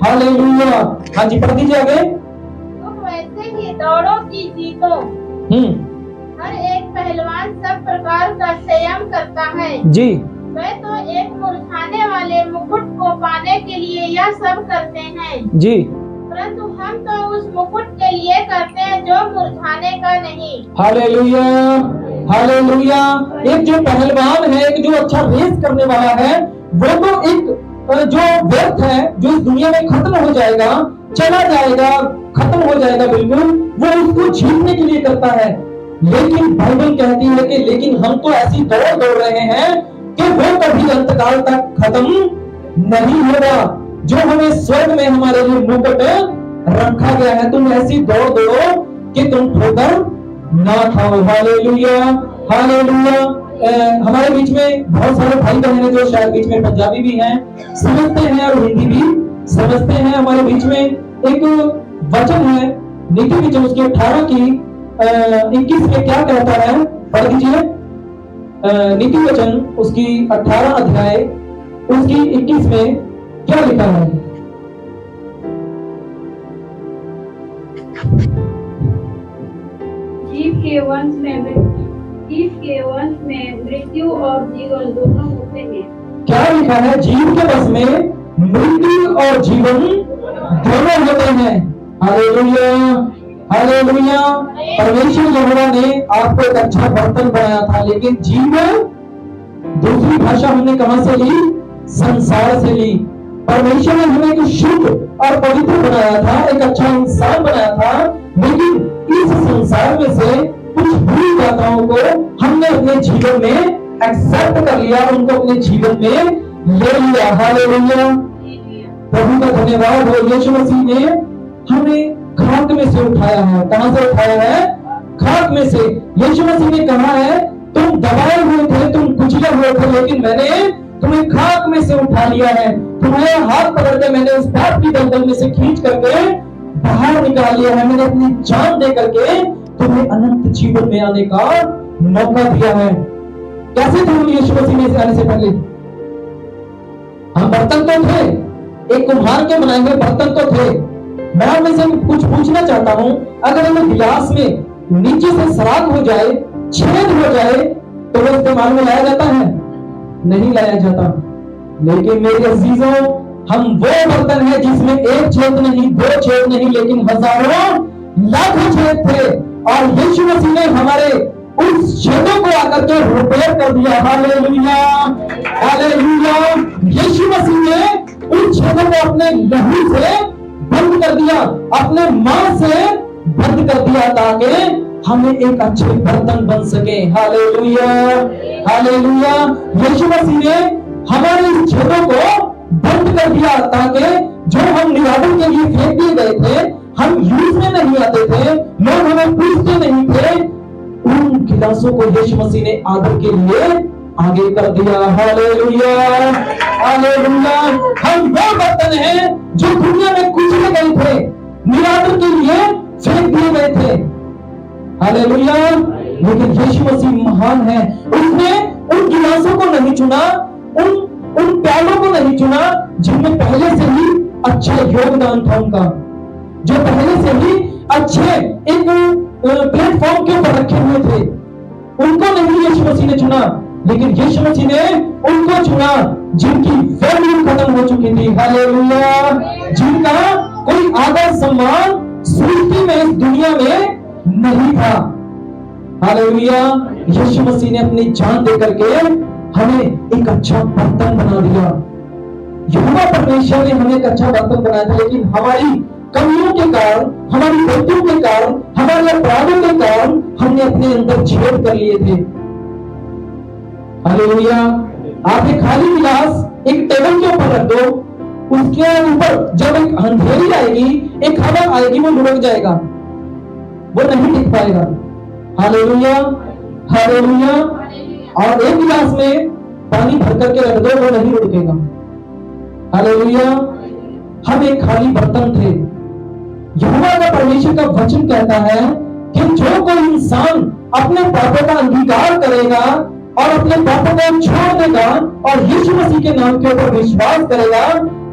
hallelujah. हाँ जी, पढ़ दीजिए आगे। तुम वैसे ही दौड़ो कि जीतो। हर एक पहलवान सब प्रकार का संयम करता है जी। वे तो एक मुरझाने वाले मुकुट को पाने के लिए यह सब करते हैं जी, परंतु हम तो उस मुकुट के लिए करते हैं जो मुरझाने का नहीं। Hallelujah, hallelujah. एक जो पहलवान है, एक जो अच्छा रेस करने वाला है, वो तो एक जो व्यर्थ है, जो इस दुनिया में खत्म हो जाएगा, चला जाएगा, खत्म हो जाएगा बिल्कुल, वो उसको जीतने के लिए करता है। लेकिन बाइबल कहती है कि लेकिन हम तो ऐसी दौड़ रहे हैं कि वो कभी अंतकाल तक खत्म नहीं होगा, जो हमें स्वर्ग में हमारे लिए मुकुट रखा गया है। तुम ऐसी दौड़ दौड़ो कि तुम ठोकर ना खाओ। Hallelujah, hallelujah. हमारे बीच में बहुत सारे भाई बहन हैं जो शायद बीच में पंजाबी भी हैं, समझते हैं और हिंदी भी समझते हैं। हमारे बीच में एक वचन है नीति वचन उसके 18 की 21 में क्या कहता है, पढ़ दीजिए। नीति वचन उसकी 18 अध्याय उसकी 21 में क्या लिखा है? जीव के वंश में मृत्यु और जीवन दोनों होते हैं। क्या लिखा है? जीव के वश में मृत्यु और जीवन दोनों होते हैं। Hallelujah, hallelujah. परमेश्वर यहोवा ने आपको एक अच्छा बर्तन बनाया था, लेकिन जीवन, दूसरी भाषा हमने कहां से ली? संसार से ली। परमेश्वर ने हमें एक शुद्ध और पवित्र बनाया था, एक अच्छा इंसान बनाया था, लेकिन इस संसार में से कुछ बुरी बातों को हमने अपने जीवन में एक्सेप्ट कर लिया, उनको अपने जीवन में ले लिया। हालेलुया, प्रभु का धन्यवाद हो। यीशु मसीह ने हमें खाक में से उठाया है। कहां से उठाया है? खाक में से। यीशु मसीह ने कहा है तुम दबाए हुए थे, तुम कुचले हुए थे, लेकिन मैंने तुम्हें खाक में से उठा लिया है। तुम्हारे हाथ पकड़ के मैंने उस पाप की दलदल में से खींच करके बाहर निकाल लिया है। मैंने अपनी जान दे करके तुम्हें अनंत जीवन में आने का मौका दिया है। कैसे थे हम यीशु मसीह में आने से पहले? हम बर्तन तो थे, एक कुम्हार के बनाए हुए बर्तन तो थे। मैं आपसे से कुछ पूछना चाहता हूं, अगर हम गिलास में नीचे से सराख हो जाए, छेद हो जाए, तो वो इस्तेमाल में लाया जाता है? नहीं लाया जाता। लेकिन मेरे अजीजों, हम वो बर्तन है जिसमें एक छेद नहीं, दो छेद नहीं, लेकिन हजारों लाखों छेद थे, और यीशु मसीह ने हमारे उस छेदों को आकर के रिपेयर कर दिया। Hallelujah, hallelujah. यीशु मसीह ने उन छेदों को अपने लहू से बंद कर दिया, अपने मां से बंद कर दिया, ताकि हमें एक अच्छे बर्तन बन सके। Hallelujah, hallelujah. यीशु मसीह ने हमारे इस छेदों को बंद कर दिया, ताकि जो हम निवारण के लिए फेंक दिए गए थे, हम यूज में नहीं आते थे, लोग हमें पूछते नहीं थे, उन गिलासों को यीशु मसीह ने आदर के लिए आगे कर दिया। Hallelujah, hallelujah. हम वो बर्तन हैं जो दुनिया में कुचले गए थे, निरादर के लिए फेंक दिए गए थे। हालेलुया। लेकिन यीशु मसीह महान है, उसने उन गिलासों को नहीं चुना, उन उन प्यालों को नहीं चुना जिनमें पहले से ही अच्छा योगदान था उनका, जो पहले से ही अच्छे एक प्लेटफॉर्म के ऊपर रखे हुए थे। उनको नहीं यीशु मसीह ने चुना, लेकिन यीशु मसीह ने उनको चुना जिनकी वैल्यू खत्म हो चुकी थी। हालेलुया। जिनका कोई आदर सम्मान सृष्टि में, इस दुनिया में नहीं था। हालेलुया। यीशु मसीह ने अपनी जान दे करके हमें एक अच्छा बर्तन बना दिया। यहोवा परमेश्वर ने हमें एक अच्छा बर्तन बनाया था, लेकिन हमारी कमियों के कारण, हमारी गलतियों के कारण, हमारे अपराधों के कारण हमने अपने अंदर छेद कर लिए थे। हालेलुया। आप एक खाली गिलास एक टेबल के ऊपर रख दो, उसके ऊपर जब एक अंधेरी आएगी, एक हवा आएगी, वो लुढ़क जाएगा, वो नहीं टिक पाएगा। हालेलुया। हालेलुया। और एक गिलास में पानी भर करके रख दो, वो नहीं रुकेगा। हालेलुया। हम एक खाली बर्तन थे। यहोवा का परमेश्वर का वचन कहता है कि जो कोई इंसान अपने पापों का अंगीकार करेगा और अपने पापों को छोड़ देगा और यीशु मसीह के नाम के ऊपर विश्वास करेगा,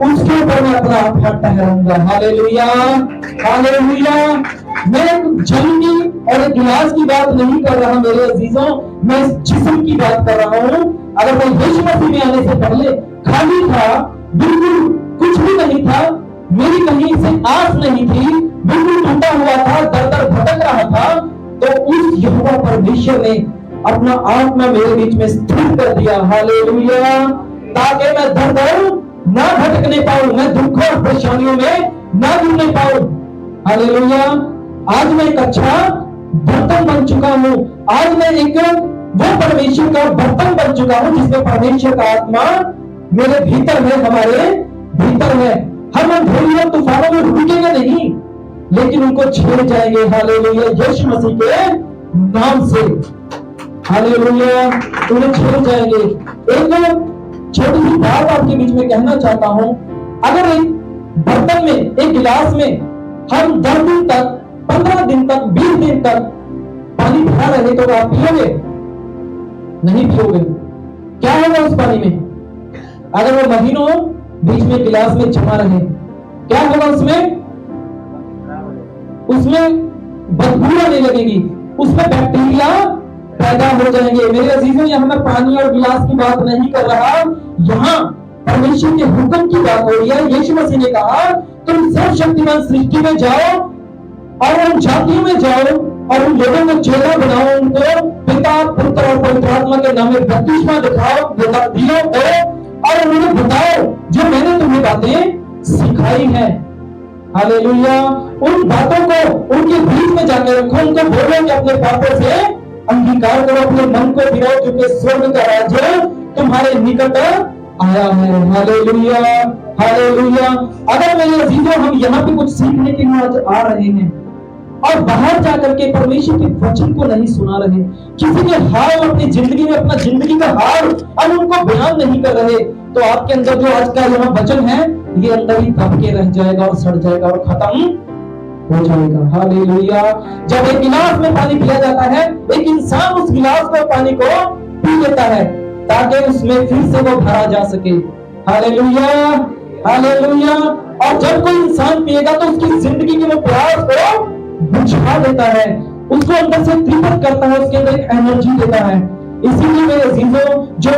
उसके ऊपर मैं अपना हाथ ठहराऊंगा। हालेलुया। हालेलुया। मैं एक जल की और एक गिलास की बात नहीं कर रहा मेरे अजीजों, मैं इस जिस्म की बात कर रहा हूं। अगर मैं यीशु मसीह में आने से पहले खाली था, बिल्कुल कुछ भी नहीं था, मेरी कहीं से आस नहीं थी, बिल्कुल टूटा हुआ था, दर दर भटक रहा था, तो उस यहोवा परमेश्वर ने अपना आत्मा मेरे बीच में स्थिर कर दिया। हालेलुया। ताकि मैं दर दर ना भटकने पाऊं, मैं दुख और परेशानियों में ना गिरने पाऊं। हालेलुया। आज मैं एक अच्छा बर्तन बन चुका हूं। आज मैं एक वो परमेश्वर का बर्तन बन चुका हूं जिसमें परमेश्वर का आत्मा मेरे भीतर है, हमारे भीतर है। हम अंधेरियों तूफानों में रुकेंगे नहीं, लेकिन उनको छेड़ जाएंगे। हालेलुया। यीशु मसीह के नाम से। हालेलुया। उन्हें छेड़ जाएंगे। एक छोटी सी बात आपके बीच में कहना चाहता हूं। अगर एक बर्तन में, एक गिलास में हम 10 दिन तक, 15 दिन तक, 20 दिन तक पानी भरा रहे तो आप पियोगे? नहीं पियोगे। क्या होगा उस पानी में? अगर वो महीनों बीच में गिलास में जमा रहे, क्या होगा उसमें? उसमें बदबू आने लगेगी, उसमें बैक्टीरिया पैदा हो जाएंगे। मेरे अजीजों, यहाँ मैं पानी और गिलास की बात नहीं कर रहा, यहाँ परमेश्वर के हुक्म की बात हो रही है। यीशु मसीह ने कहा तुम सर्वशक्तिमान सृष्टि में जाओ और उन जातियों में जाओ और उन लोगों को चेला बनाओ, उनको पिता, पुत्र और पवित्र आत्मा के नाम में बपतिस्मा दिखाओ, दियो और उन्हें बताओ जो मैंने तुम्हें बातें सिखाई है। हालेलुया। उन बातों को उनके बीच में जाकर रखो, उनको बोलो कि अपने पापों से अंगीकार करो, अपने मन को फिराओ, क्योंकि स्वर्ग का राज्य तुम्हारे निकट आया है। हालेलुया। हालेलुया। अगर मेरे अजीजों हम यहाँ पे कुछ सीखने के लिए आज आ रहे हैं और बाहर जाकर के परमेश्वर के वचन को नहीं सुना रहे, किसी के हाल अपनी जिंदगी में, अपना जिंदगी का हाल हम उनको बयान नहीं कर रहे, तो आपके अंदर जो आज का यहाँ वचन है, ये अंदर ही दब के रह जाएगा और सड़ जाएगा और खत्म हो जाएगा। हालेलुया। जब एक गिलास में पानी पिया जाता है, एक इंसान उस गिलास को, पानी को पी लेता है ताकि उसमें फिर से वो भरा जा सके। हालेलुया। हालेलुया। और जब कोई इंसान पिएगा तो उसकी जिंदगी के वो प्यास को बुझा देता है, उसको अंदर से तृप्त करता है, उसके अंदर एक एनर्जी देता है। इसीलिए मेरे अजीजों, जो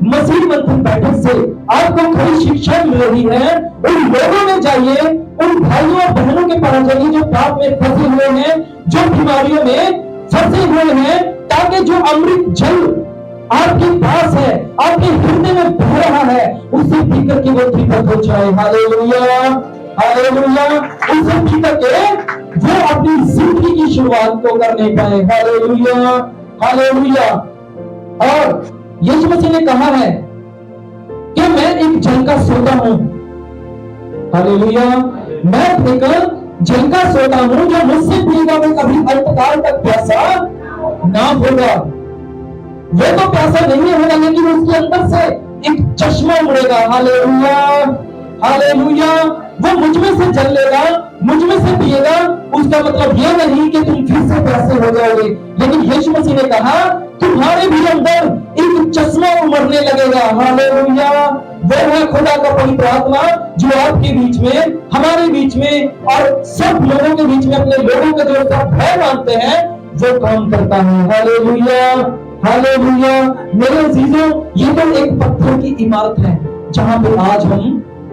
मसीह मंथन बैठक से आपको खरी शिक्षा मिल रही है, उन लोगों में जाइए, उन भाइयों और बहनों के पास जाइए जो पाप में फंसे हुए हैं, जो बीमारियों में फंसे हुए हैं, ताकि जो अमृत जल आपके पास है, आपके हृदय में बह रहा है, उससे पी करके वो तृप्त हो जाए। हालेलुया। हालेलुया। उससे पी करके वो अपनी जिंदगी की शुरुआत को करने पाए। हालेलुया। हालेलुया। और यीशु मसीह ने कहा है कि मैं एक जल का सोता हूं। हालेलुया। मैं एक जल का सोता हूं, जो मुझसे पिएगा वो कभी अंतकाल तक प्यासा ना होगा। वो तो प्यासा नहीं होगा, लेकिन उसके अंदर से एक चश्मा उड़ेगा। हालेलुया। हालेलुया। वो मुझ में से जल लेगा, मुझ में से पिएगा। उसका मतलब यह नहीं कि तुम फिर से प्यासे हो जाओगे, लेकिन यीशु मसीह ने कहा तुम्हारे भी अंदर एक चश्मा उमड़ने लगेगा। हालेलुया। वो है खुदा का पवित्र आत्मा जो आपके बीच में, हमारे बीच में और सब लोगों के बीच में, अपने लोगों के जो भय मानते हैं वो काम करता है। Hallelujah, hallelujah. मेरे अजीजों, ये तो एक पत्थर की इमारत है जहां पे आज हम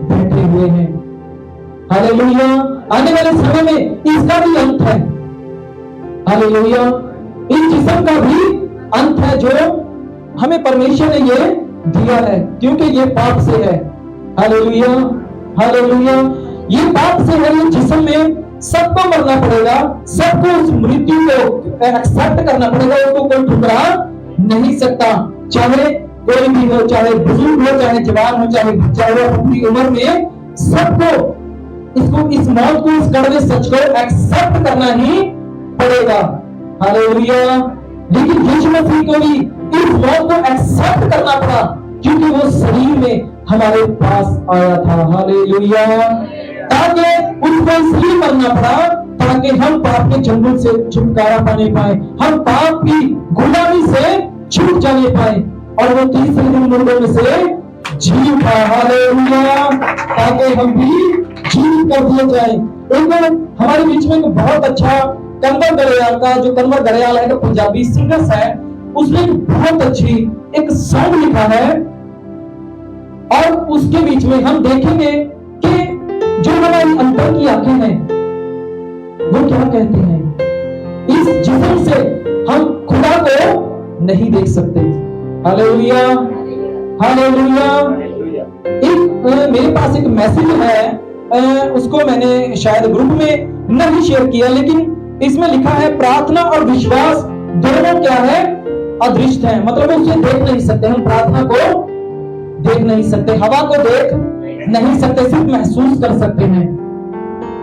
बैठे हुए हैं। हालेलुया। आने वाले समय में इसका भी अंत है। हालेलुया। इस जिस्म का भी अंत है जो हमें परमेश्वर ने ये दिया है, क्योंकि ये पाप से है। Hallelujah, hallelujah. ये पाप से है, ये जिस्म में सबको मरना पड़ेगा, सबको उस मृत्यु को एक्सेप्ट करना पड़ेगा, उसको कोई ठुकरा नहीं सकता। चाहे कोई भी हो, चाहे बुजुर्ग हो, चाहे जवान हो, चाहे बच्चा हो, अपनी उम्र में सबको इसको, इस मौत को, इस कड़वे सच को एक्सेप्ट करना ही पड़ेगा। हालेलुया। लेकिन यीशु मसीह को भी इस मौत को एक्सेप्ट करना पड़ा, क्योंकि वो शरीर में हमारे पास आया था। हालेलुया। ताकि उसको इसलिए मरना पड़ा ताकि हम पाप के जंगल से छुटकारा पाने पाए, हम पाप की गुलामी से छूट जाने पाए, और वो तीसरे दिन मुर्दों में से जी उठा। हालेलुया। ताकि हम भी जीवित कर दिए जाए। एक हमारे बीच में एक बहुत अच्छा कन्वर गढ़ेयाल का, जो कन्वर गढ़ेयाल है, पंजाबी सिंगर्स है, उसने बहुत अच्छी एक सॉन्ग लिखा है, और उसके बीच में हम देखेंगे कि जो हमारी अंतर की आंखें हैं वो क्या कहते हैं। इस जिस्म से हम खुदा को नहीं देख सकते। Hallelujah, hallelujah. मेरे पास एक मैसेज है, उसको मैंने शायद ग्रुप में नहीं शेयर किया, लेकिन इसमें लिखा है प्रार्थना और विश्वास दोनों क्या है, अदृश्य है। मतलब उसे देख नहीं सकते, हम प्रार्थना को देख नहीं सकते, हवा को देख नहीं सकते, सिर्फ महसूस कर सकते हैं।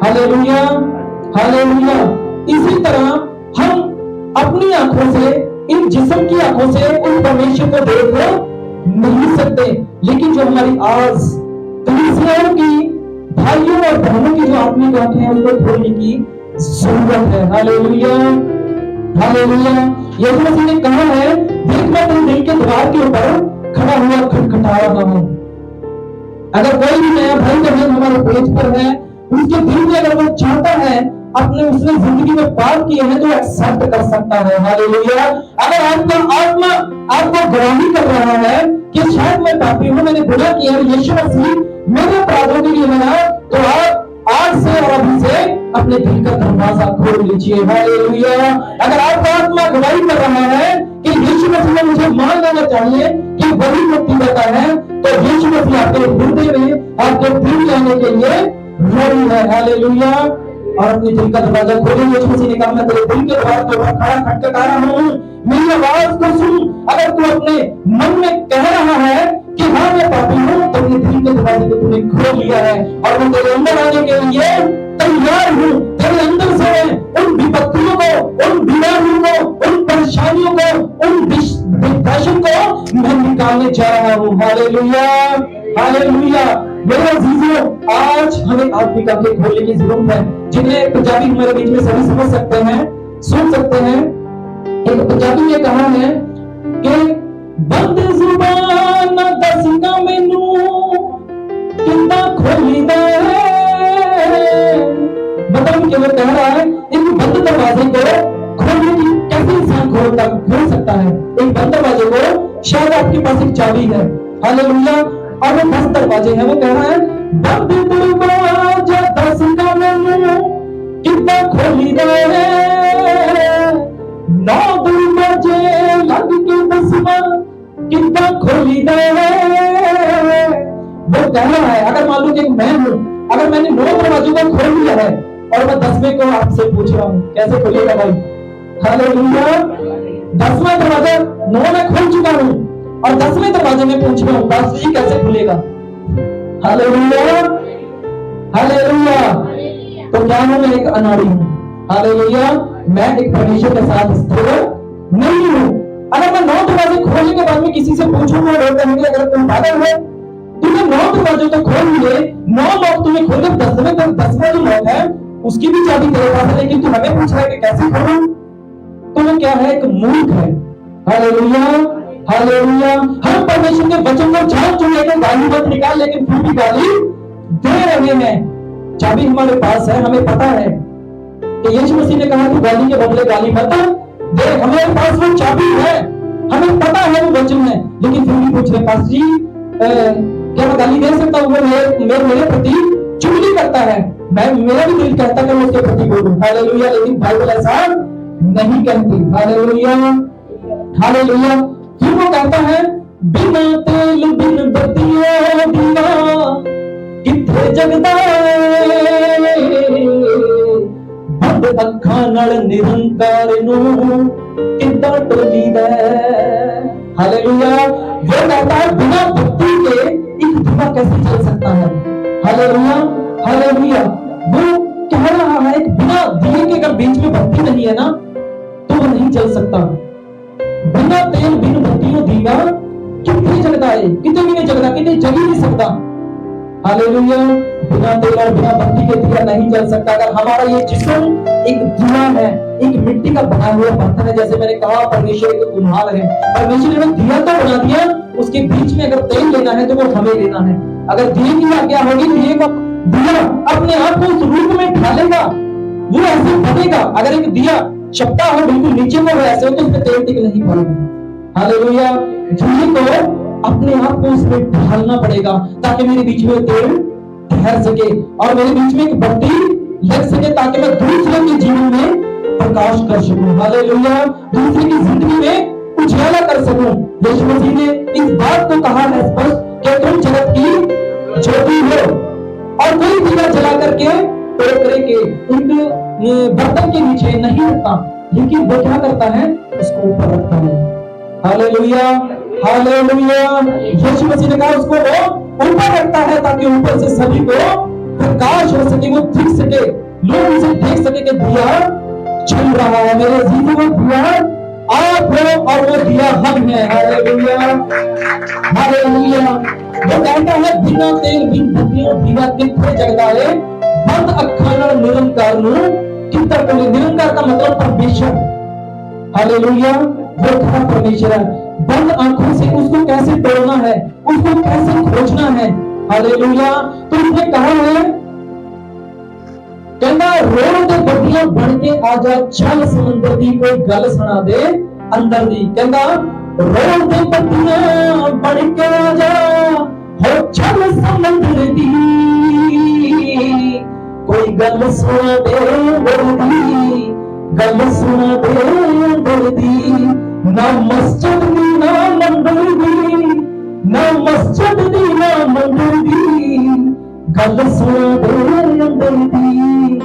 Hallelujah, hallelujah. इसी तरह हम अपनी आंखों से, इन जिस्म की आंखों से उस परमेश्वर को देख नहीं सकते, लेकिन जो हमारी आज कलीसियाओं की, भाइयों और बहनों की जो आत्मिक आंखें हैं, उसको खोलने की जरूरत है। Hallelujah, hallelujah. यीशु मसीह ने कहा है, देख मैं तेरे दिल के द्वार के ऊपर खड़ा हुआ खटखटा रहा हूं। अगर कोई भी नया भाई बहन हमारे पेज पर है, उसके दिल में अगर वो चाहता है, अपने उसने जिंदगी में पाप किए हैं, तो एक्सेप्ट कर सकता है। हालेलुया। अगर आपका आत्मा आपको गवाही कर रहा है कि शायद मैं पापी हूं, मैंने गुनाह किया है, यीशु मसीह मेरे अपराधों के लिए मरा, तो आप आज से और अभी से अपने दिल का दरवाजा खोल लीजिए। हालेलुया। अगर आपका आत्मा गवाही कर रहा है कि यीशु मसीह ने मुझे मान लेना चाहिए कि वही मुक्ति देता है, तो यीशु मसीह आपके हृदय में, आपके दिल में आने के लिए रेडी है। हालेलुया। और अपने दिल का दरवाजा खोले। यीशु मसीह ने कहा, मैं तेरे दिल के द्वार के ऊपर खड़ा खटखटा रहा हूं, मेरी आवाज को सुन। अगर तू अपने मन में कह रहा है कि हाँ मैं पापी हूं, तो अपने दिल के दरवाजे को तूने खोल लिया है, और मैं तेरे अंदर आने के लिए तैयार हूं। तेरे अंदर से उन विपत्तियों को, उन बीमारियों को, उन परेशानियों को, उन डिप्रेशन को मैं निकालने जा रहा हूं। Hallelujah, hallelujah. मेरे अजीजों, आज हमें आत्मिक आंखें खोलने की जरूरत है। जिन्हें पंजाबी हमारे बीच में सभी समझ सकते हैं, सुन सकते हैं। एक पंजाबी ने कहा है कि बंद जुबान दसगा मैनू कितना खोलीदा है। मतलब कि वो कह रहा है, एक बंद दरवाजे को खोलने की कैसे इंसान खोल सकता है। एक बंद दरवाजे को शायद आपके पास एक चाबी है। हालेलुया। और वो 10 दरवाजे हैं। वो कह रहा है, बंद दरवाजा दसगा मैनू कितना खोलीदा है, 9 बजे लग के 10वां कितना खोलीदा है। वो कह रहा है, अगर मान लो कि मैं हूं, अगर मैंने 9 दरवाजों को खोल लिया है और मैं 10वें को आपसे पूछ रहा हूं, कैसे खोलेगा भाई? हालेलुया। 10वां दरवाजा 9 में खोल चुका हूं और 10वें दरवाजे में पूछ रहा हूं, बस ये कैसे खुलेगा? Hallelujah, hallelujah. तो क्या हूं मैं? एक अनाड़ी हूं। हालेलुया। मैं एक परमेश्वर के साथ स्थिर नहीं हूं। अगर मैं 9 दरवाजे खोलने के बाद में किसी से पूछूंगा, लोग कहेंगे अगर तुम पागल हो, तुमने 9 दरवाजे तो खोल लिए, 9 लॉक तुम्हें खोले, 10वां जो लॉक है उसकी भी चाबी तेरे पास है, लेकिन तू हमें पूछ रहा है कि कैसे खोलूं? तो वो क्या है? एक मूर्ख है। हालेलुया। हालेलुया। हम परमेश्वर के वचन को जान चुके हैं, गाली मत निकाल, लेकिन फिर भी गाली दे रहे हैं। चाबी हमारे पास है, हमें पता है कि यीशु मसीह ने कहा कि गाली के बदले गाली मत दे। हमारे पास वो चाबी है, हमें पता है वो वचन है, लेकिन फिर भी पूछ रहे पास जी क्या मैं गाली दे सकता हूँ? मेरे प्रति चुगली करता है, मेरा भी दिल कहता है कि मैं उसके प्रति बोलूं। हालेलुया। लेकिन बाइबल ऐसा नहीं कहती। Hallelujah, hallelujah. फिर वो कहता है बिना तेल बिन बत्तियों दीवा किथे जगदा बंद अखां नाल निरंकार नूं किद्दां टोलीदा। हालेलुया। वो कहता है बिना बत्ती के एक दीवा कैसे जल सकता है? Hallelujah, hallelujah. वो कह रहा है कि बिना दिए के अगर बीच में बत्ती नहीं है ना तो वो नहीं जल सकता। बिना तेल बिन बत्तियों दीवा कितनी जगदा है, कितने भी नहीं जगदा, कितने जग ही नहीं सकता। हालेलुया। बिना तेल और बिना बत्ती के दिया नहीं जल सकता। अगर हमारा ये जिस्म एक दिया है, एक मिट्टी का बना हुआ बर्तन है, जैसे मैंने कहा परमेश्वर एक कुम्हार है, परमेश्वर ने दिया तो बना दिया, उसके बीच में अगर तेल लेना है तो वो हमें लेना है। अगर दिए की आज्ञा होगी, दिए का दिया अपने आप को उस रूप में ढालेगा, वो ऐसे बनेगा। अगर एक दिया चपटा हो, बिल्कुल नीचे को ऐसे हो, तो उसमें तेल टिक नहीं पाएगा। हालेलुया। दिए को अपने आप को उसमें ढालना पड़ेगा ताकि मेरे बीच में तेल ठहर सके और मेरे बीच में एक बत्ती लग सके, ताकि मैं दूसरे के जीवन में प्रकाश कर सकूं। हालेलुया। दूसरे की जिंदगी में उजाला कर सकूं। यीशु मसीह ने इस बात को कहा है स्पष्ट कि तुम जगत की ज्योति हो, और कोई दिया जला करके टोकरे के एक बर्तन के नीचे नहीं रखता, लेकिन वो क्या करता है? उसको ऊपर रखता है। Hallelujah, hallelujah. यीशु मसीह ने कहा उसको वो ऊपर रखता है ताकि ऊपर से सभी को प्रकाश हो सके, वो दिख सके, लोग उसे देख सके कि दिया चल रहा है। मेरे अजीजों, वो दिया आप हो और वो दिया हम है। Hallelujah, hallelujah. वो कहता है बिना तेल बिन बत्तियों दीवा किथे जगदा है बंद अखां नाल निरंकार नूं किद्दां टोली। निरंकार का मतलब परमेश्वर। हालेलुया। वो खरा परमेश्वर है। बंद आंखों से उसको कैसे तोड़ना है, उसको कैसे खोजना है। हालेलुया। तो उसने कहा है, कहना रोल दे बत्तियां बन के आ जा, चल समुंदर दी कोई गल सुना दे अंदर दी। कहना रोल दे बत्तियां बन के आ जा, हो चल समुंदर दी कोई गल सुना दे अंदर दी, गल सुना दे अंदर दी। ना मस्जिद दी ना मंदिर दी, ना मस्जिद दी ना मंदिर दी, गल सुना दे अंदर दी,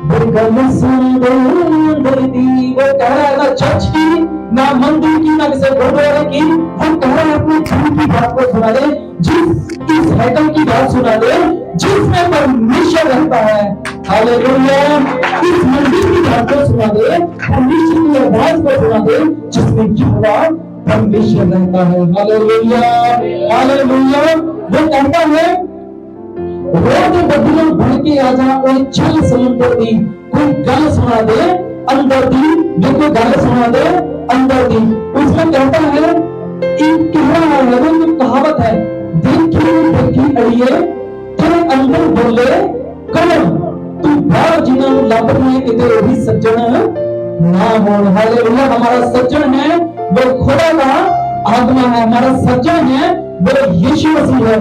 वो गल सुना दे अंदर दी। वो कह रहा है ना चर्च की, ना मंदिर की, ना किसी गुरुद्वारे की, वो कह रहा है अपने दिल की बात को सुना दे, इस हैकल की बात सुना दे जिसमें परमेश्वर रहता है। हालेलुया। इस मंदिर की बात को सुना दे, परमेश्वर की आवाज को सुना दे जिसमें यहोवा परमेश्वर रहता है। Hallelujah, hallelujah. वो कहता है रोज बदलों भर के आ जा, कोई चल समुंदर दी कोई गल सुना दे अंदर दी, जो कोई गल सुना दे अंदर दी। उसमें कहता है एक कह रहा है, वो कहावत है, देखी देखी अड़िए तेरे अंदर बोले कलम, तू बाहर जिन्हां नूं लभ रहे किते भी सज्जन ना होण। हालेलुया। हमारा सज्जन है वो खुदा का आत्मा है, हमारा सज्जन है वो यीशु मसीह है।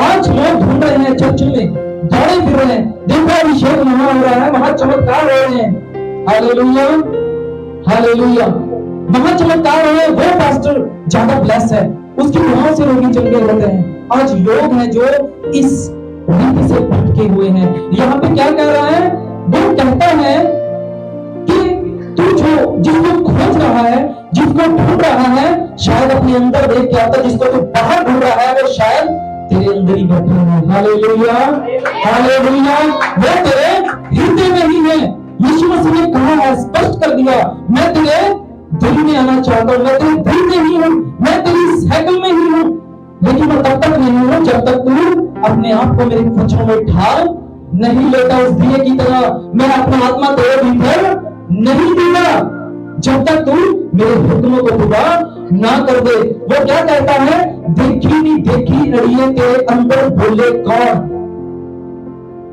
आज लोग ढूंढ रहे हैं, चर्च में दौड़े फिर रहे हैं, देखो अभिषेक वहां हो रहा है, वहां चमत्कार हो रहे हैं। Hallelujah, hallelujah. वहां चमत्कार हो रहे हैं, वो पास्टर ज्यादा ब्लेस है, उसकी दुआओं से रोगी चंगे होते हैं। आज लोग हैं जो इस रीति से भटके हुए हैं। यहाँ पे क्या कह रहा है? वो कहता है कि तू जो जिसको खोज रहा है, जिसको ढूंढ रहा है, शायद अपने अंदर देख के आता, जिसको तू बाहर ढूंढ रहा है वो शायद तेरे अंदर ही बैठा है। Hallelujah, hallelujah. वो तेरे हृदय में ही है। यीशु मसीह ने कहा है, स्पष्ट कर दिया, मैं तेरे दिल में आना चाहता हूं, मैं तेरे दिल में ही हूं, मैं तेरी साइकिल में ही हूं, लेकिन मैं तब तक नहीं हूं जब तक तू अपने आप को मेरे वचनों में ढाल नहीं लेता। उस दिए की तरह मैं अपना आत्मा तेरे भीतर नहीं दूंगा जब तक तू मेरे हुक्मों को पूरा ना कर दे। वो क्या कहता है, देखी नहीं देखी अड़िए तेरे अंदर बोले कौन,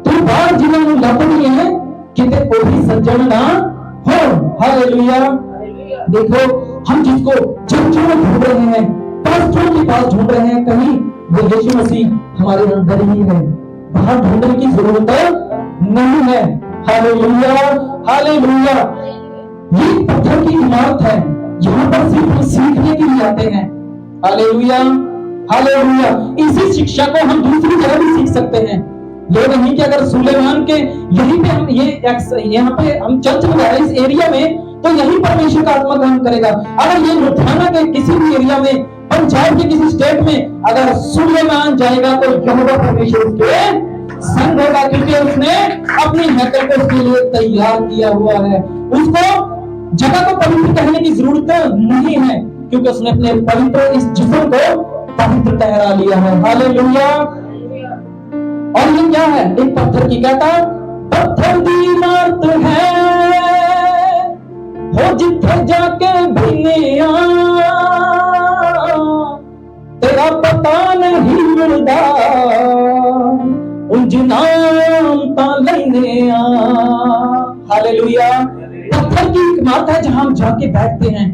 तू बाहर जिन्होंने लपड़ी है किते कोई सज्जन ना हो। हालेलुया। देखो हम जिसको चर्चों में ढूंढ रहे हैं, पास्टरों के पास ढूंढ रहे हैं, कहीं वो यीशु मसीह हमारे अंदर ही है, बाहर ढूंढने की जरूरत नहीं है। Hallelujah hallelujah. ये पत्थर की इमारत है, यहाँ पर सिर्फ सीखने के लिए आते हैं। Hallelujah hallelujah. इसी शिक्षा को हम दूसरी जगह भी सीख सकते हैं। ये नहीं कि अगर सुलेमान के यहीं पे हम यहाँ पे हम चर्च में इस एरिया में, तो यही परमेश्वर का आत्मा काम करेगा। अगर ये लुधियाना के किसी भी एरिया में, पंजाब के किसी स्टेट में अगर सुलेमान जाएगा तो यहोवा परमेश्वर उसके संग होगा, क्योंकि उसने अपनी हैकल को उसके लिए तैयार किया हुआ है। उसको जगह को पवित्र कहने की जरूरत नहीं है, क्योंकि उसने अपने पवित्र इस जिस्म को पवित्र ठहरा लिया है। हालेलुया। और ये क्या है, एक पत्थर की कहता पत्थर की इमारत है हो जिथे जाके भीने तेरा पता नहीं मिलता उंज नाम ता लेने आ। हालेलुया। पत्थर की इमारत है जहां हम जाके बैठते हैं,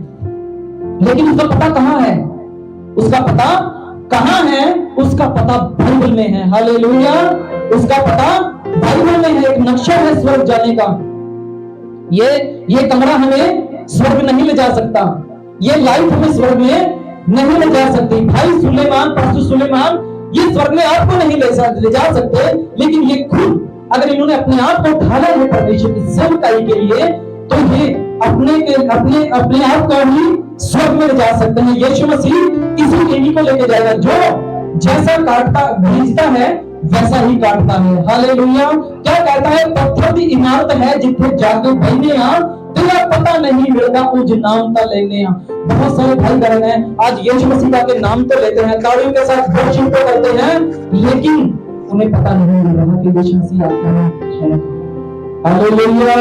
लेकिन उसका पता कहां है, उसका पता कहां है, उसका पता बाइबल में है। हालेलुया। उसका पता बाइबल में है। एक नक्शा है स्वर्ग जाने का। ये कमरा हमें स्वर्ग नहीं ले जा सकता, ये लाइफ हमें स्वर्ग में नहीं ले जा सकती। भाई सुलेमान, पास्टर सुलेमान ये स्वर्ग में आपको नहीं ले जा सकते, लेकिन ये खुद अगर इन्होंने अपने आप को ढाला है परमेश्वर की सेवकाई के लिए, तो ये अपने आप को ही स्वर्ग में ले जा सकते हैं। यीशु मसीह इसी इन्हीं को लेके जाएगा, जो जैसा काटता भेजता है वैसा ही काटता है। हालेलुया। क्या कहता है, पत्थर की इमारत है जिथे जाके बहने आ तेरा पता नहीं मिलता उज नाम ता लेने आ। बहुत सारे भाई बहन हैं आज यीशु मसीह के नाम तो लेते हैं, तालियों के साथ वर्शिप तो करते हैं, लेकिन उन्हें पता नहीं मिल रहा कि यीशु मसीह आपका है। Hallelujah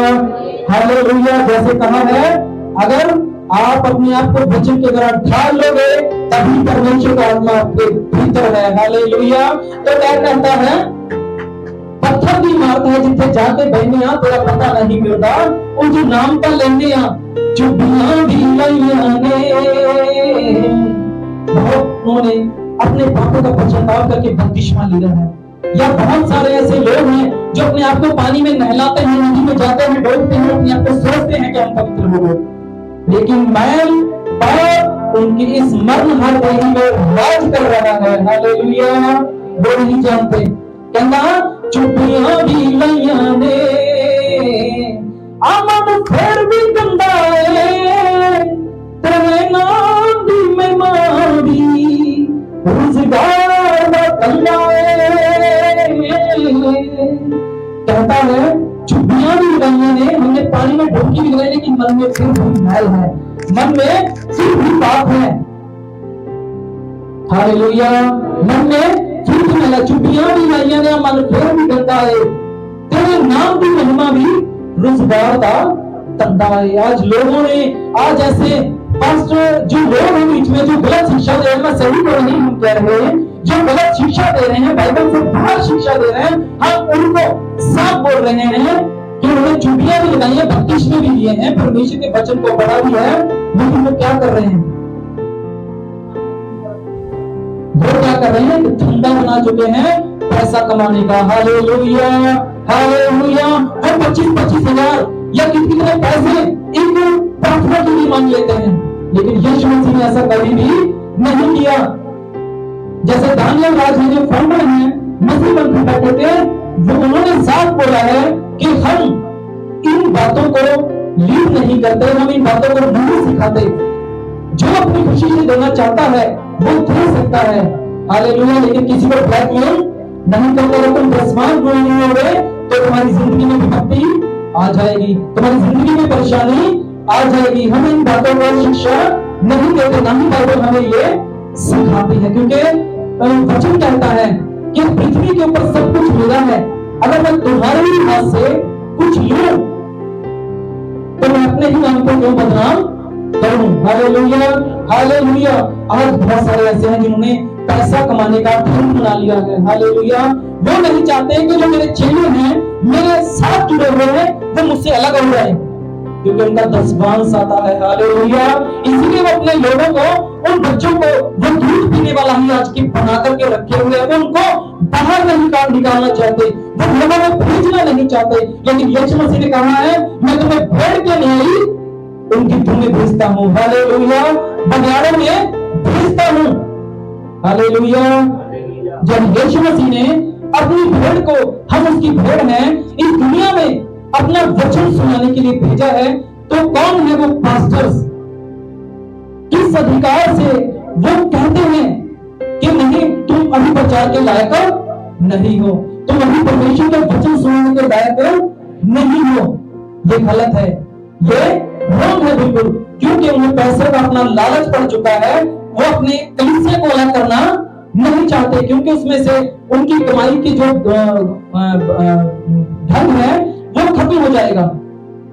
hallelujah. जैसे कहा है, अगर आप अपने आप को वचन के द्वारा ढाल लोगे तभी परमेश्वर का आत्मा आपके भीतर है। हालेलुया। तो क्या कहता है, पत्थर की इमारत है जिथे जाके बहने आ तेरा पता नहीं मिलता और जो नाम का लेने आ चुपियां भी लैया ने। बहुत उन्होंने अपने पापों का पश्चाताप करके बपतिस्मा लिया है, या बहुत सारे ऐसे लोग हैं जो अपने आप को पानी में नहलाते हैं, नदी में जाते हैं, डूबते हैं, अपने आप को सोचते हैं कि हम पवित्र हो गए, लेकिन मैल पाप उनकी इस मरण हर देही में राज कर रहा है। हालेलुया। वो नहीं जानते। कहना चुपियां भी लैया ने आमन फिर भी गंदा है तेरे नाम दी मेमारी रोजगार दा गंदा है। कहता है चुपियां भी लैया ने, हमने पानी में डुबकी भी लगाई लेकिन मन में फिर भी मैल है, मन में फिर भी पाप है। हालेलुया। मन में फिर भी मैल, चुपियां भी लैया ने मन फिर भी गंदा है तेरे नाम की महिमा भी रुजगार का धंधा है। आज लोगों ने, आज ऐसे पास्टर जो लोग हैं बीच में जो गलत शिक्षा दे रहे हैं, मैं सही को नहीं हम कह रहे हैं, जो गलत शिक्षा दे रहे हैं, बाइबल से बाहर शिक्षा दे रहे हैं, हम उनको साफ बोल रहे हैं कि उन्होंने चुपियां भी लगाई है, बपतिस्मे भी लिए हैं, परमेश्वर के वचन को पढ़ा भी है, लेकिन वो क्या कर रहे हैं, वो क्या कर रहे हैं, धंधा बना चुके हैं पैसा कमाने का। Hallelujah hallelujah. और 25-25 हजार या कितने पैसे एक प्रार्थना के लिए मांग लेते हैं, लेकिन यीशु मसीह ने ऐसा कभी भी नहीं किया। जैसे दानियल राज ने जो फाउंडर हैं, मसीह बनकर बैठे थे, वो उन्होंने साफ बोला है कि हम इन बातों को लीड नहीं करते, हम इन बातों को नहीं सिखाते, जो अपनी खुशी से देना चाहता है वो दे सकता है। हालेलुया। लेकिन किसी को ब्लैकमेल नहीं करते। अगर तुम दसवां गुण नहीं होगे तो तुम्हारी जिंदगी में विपत्ति आ जाएगी, तुम्हारी जिंदगी में परेशानी आ जाएगी। हम इन बातों को शिक्षा नहीं देते, ना ही बाइबल हमें ये सिखाती है, क्योंकि वचन कहता है कि पृथ्वी के ऊपर सब कुछ मेरा है, अगर मैं तुम्हारे हाथ से कुछ लूं तो मैं अपने ही नाम को क्यों बदनाम करूं। हूँ। Hallelujah, hallelujah. आज बहुत सारे ऐसे हैं जिन्होंने पैसा कमाने का धर्म बना लिया है। हालेलुया। वो नहीं चाहते कि जो मेरे चेले हैं, मेरे साथ जुड़े हुए हैं, वो मुझसे अलग हो रहे हैं, क्योंकि उनका दसवांश आता है। हालेलुया। इसीलिए वो अपने लोगों को, उन बच्चों को वो दूध पीने वाला ही आज की बना करके रखे हुए हैं। वो उनको बाहर नहीं निकालना चाहते, वो लोगों को भेजना नहीं चाहते। लेकिन यीशु मसीह ने कहा है, मैं तुम्हें भेड़ के नहीं उनकी धुनें भेजता हूँ। हालेलुया। बनियानों में भेजता हूँ। हालेलुया। जब यीशु मसीह ने अपनी भेड़ को, हम उसकी भेड़ हैं, इस दुनिया में अपना वचन सुनाने के लिए भेजा है, तो कौन है वो पास्टर्स? किस अधिकार से वो कहते हैं कि नहीं, तुम अभी प्रचार के लायक नहीं हो, तुम अभी परमेश्वर का वचन सुनाने के लायक नहीं हो? ये गलत है, ये रॉन्ग है बिल्कुल, क्योंकि उन्हें पैसे का अपना लालच पड़ चुका है। वो अपने कलीसिया को अलग करना नहीं चाहते, क्योंकि उसमें से उनकी कमाई की जो धन है वो खत्म हो जाएगा।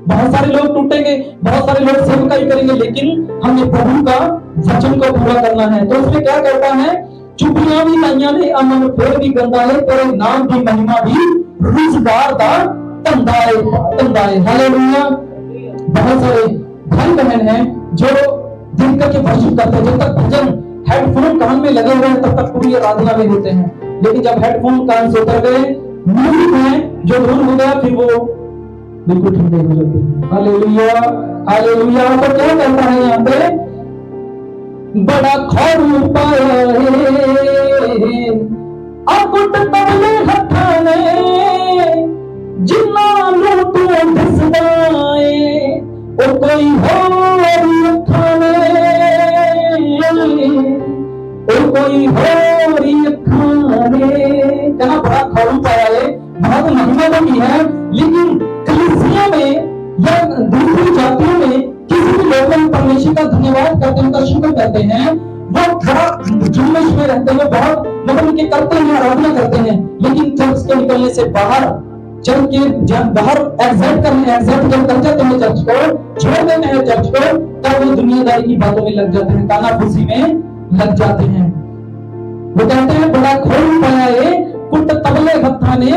बहुत सारे लोग टूटेंगे, बहुत सारे लोग सेवकाई करेंगे, लेकिन हमें प्रभु का वचन को पूरा करना है। तो उसमें क्या करता है, चुपियां भी नैया ने अमन फेर भी गंदा है, तेरे नाम की महिमा भी रोजगार का धंधा है। हालेलुया। बहुत सारे भाई बहन हैं जो दिन करके वर्शिप करते हैं, जब तक भजन हेडफोन कान में लगे हुए हैं तब तक पूरी आराधना में होते हैं, लेकिन जब हेडफोन कान से उतर गए, म्यूजिक में जो धुन हो गया, फिर वो बिल्कुल ठंडे हो जाते हैं। Hallelujah, hallelujah. तो क्या कहता है यहाँ पे, बड़ा खौरू पाया है अकुट तबले हथा ने, जिन्ना लो तू दिसदाए ओ कोई होरी खाने, ओ कोई होरी खाने। कहना बड़ा खौरू पाया है, बहुत महिमा की है, लेकिन कलीसिया में या दूसरी जातियों में किसी भी लोग परमेश्वर का धन्यवाद करते हैं, उनका शुक्र करते हैं, वो बड़ा जुम्मश में रहते हैं, बहुत मतलब उनके करते हैं, आराधना करते हैं, लेकिन चर्च के निकलने से बाहर, चर्च के बाहर एग्जिट जब कर जाते हैं, चर्च को छोड़ देते हैं, चर्च को, तब वो दुनियादारी की बातों में लग जाते हैं, कानाफूसी में लग जाते हैं। वो कहते हैं बड़ा खोल पाया है कुट तबले हत्था ने,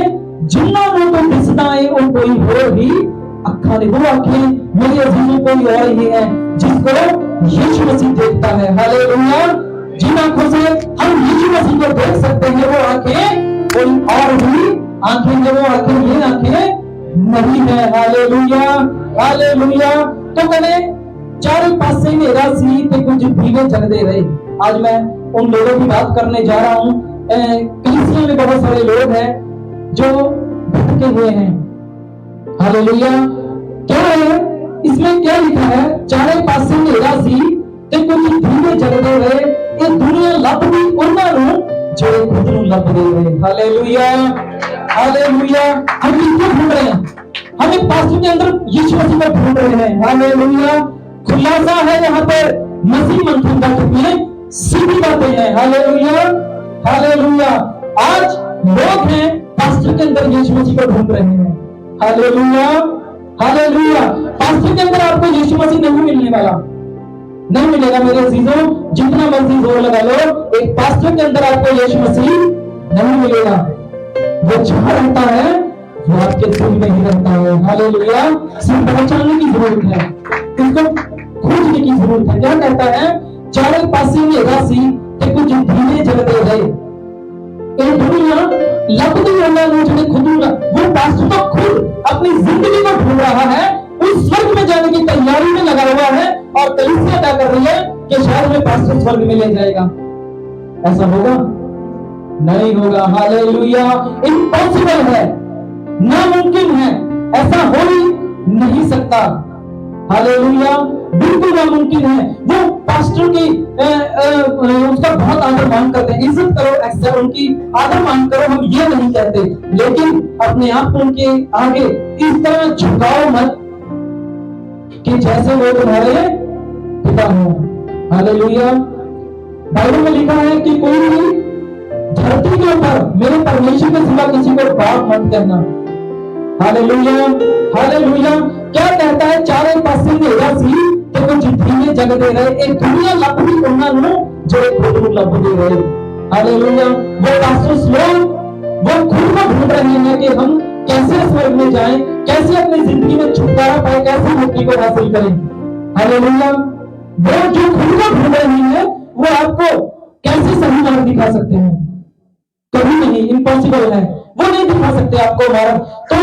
जिन्ना वो तो दिसदाए और कोई हो ही अखा ने। वो आंखें मेरे अजीजों कोई और ही है जिसको यीशु मसीह देखता है। हालेलुया। जिन आंखों से हम यीशु मसीह को देख सकते हैं, वो आंखें कोई और भी आंखें हैं, वो आंखें ये आंखें नहीं है। Hallelujah, hallelujah. तो कहने चारों पासे मेरा सी ते कुछ दीवे जगदे रहे। आज मैं उन लोगों की बात करने जा रहा हूँ। कलीसिया में बहुत सारे लोग हैं जो भटके हुए हैं। हालेलुया। क्या है इसमें, क्या लिखा है, चारों पासे मेरा सी ते कुछ दीवे जगदे रहे, ये दुनिया लभदी उन्हां नूं जो खुद नूं लभदे रहे। Hallelujah, hallelujah. हम किसको ढूंढ रहे हैं? हम एक पास्टर के अंदर यीशु मसीह को ढूंढ रहे हैं। हालेलुया। खुलासा है यहाँ पर, मसीह मंथन का में सीधी बातें हैं। Hallelujah, hallelujah. आज लोग हैं पास्टर के अंदर यीशु मसीह को ढूंढ रहे हैं। Hallelujah, hallelujah. पास्टर के अंदर आपको यीशु मसीह नहीं मिलने वाला, नहीं मिलेगा मेरे अजीजों, जितना मर्जी जोर लगा लो, एक पास्टर के अंदर आपको यीशु मसीह नहीं मिलेगा। वो जहां रहता है वो आपके दिल में ही रहता है। हालेलुया। सिर्फ पहचानने की जरूरत है, इसको खोजने की जरूरत है। क्या कहता है, चारों पासे मेरा सी ते कुछ धीमे जगदे रहे, ये दुनिया लभदी उन्हां नूं जिहड़े खुद वो पास्टर तो खुद अपनी जिंदगी को ढूंढ रहा है, उस स्वर्ग में जाने की तैयारी में लगा हुआ है, और कलीसिया क्या कर रही है कि शायद में पास्टर स्वर्ग में ले जाएगा। ऐसा होगा? नहीं होगा। हालेलुया। इम्पॉसिबल है, नामुमकिन है, ऐसा हो ही नहीं सकता। हालेलुया। बिल्कुल नामुमकिन है। वो पास्टर की उसका बहुत आदर मान करते हैं, इज्जत करो, एक्सेप्ट उनकी आदर मान करो, हम ये नहीं कहते, लेकिन अपने आप को उनके आगे इस तरह झुकाओ मत कि जैसे वो तुम्हारे पिता हो। हालेलुया। बाइबल में लिखा है कि कोई भी धरती के ऊपर मेरे परमेश्वर के सिवा किसी को बाप मत कहना। Hallelujah, hallelujah. क्या कहता है, चारों पासे मेरा सी ते कुछ धीमे जग दे रहे, एक दुनिया लब भी ਉਹਨਾਂ ਨੂੰ ਜਿਹੜੇ खुद ਨੂੰ लब दे रहे। हालेलुया। वो पास्टर्स लोग वो खुद को ढूंढ रहे हैं कि हम कैसे स्वर्ग में जाएं, कैसे अपनी जिंदगी में छुटकारा पाए, कैसे मुक्ति को हासिल करें। हालेलुया। वो जो खुद को ढूंढ रहे हैं वो आपको कैसे सही मार्ग दिखा सकते हैं? कभी नहीं, इम्पॉसिबल है, वो नहीं दिखा सकते आपको मार्ग। तो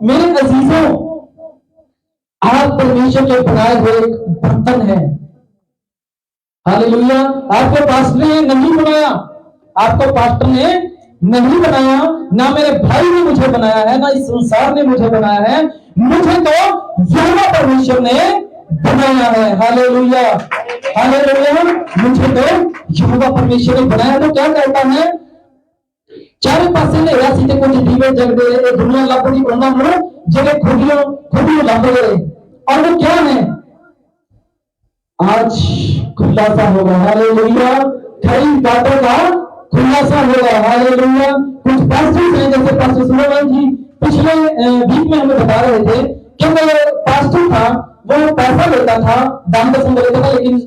मेरे अजीजों, आप परमेश्वर के बनाए हुए एक बर्तन है। हालेलुया। आपको पास्टर ने नहीं बनाया, आपको पास्टर ने नहीं बनाया, ना मेरे भाई ने मुझे बनाया है, ना इस संसार ने मुझे बनाया है, मुझे तो यहोवा परमेश्वर ने बनाया है। Hallelujah, hallelujah. मुझे तो यहोवा परमेश्वर ने बनाया। तो क्या कहता है? चारों पासे ने ऐसी ते कुछ दीवे जग दे, ये दुनिया लब दी बंदा हो जगह खुदियों लब दे। और वो क्या है? आज खुलासा होगा। हालेलुया। कई बातों का खुलासा होगा। हालेलुया। कुछ पास्टर्स हैं, जैसे पास्टर सुलेमान जी पिछले वीक में हमें बता रहे थे कि वो पास्टर था, वो पैसा लेता था, दान दक्षिणा लेता था, लेकिन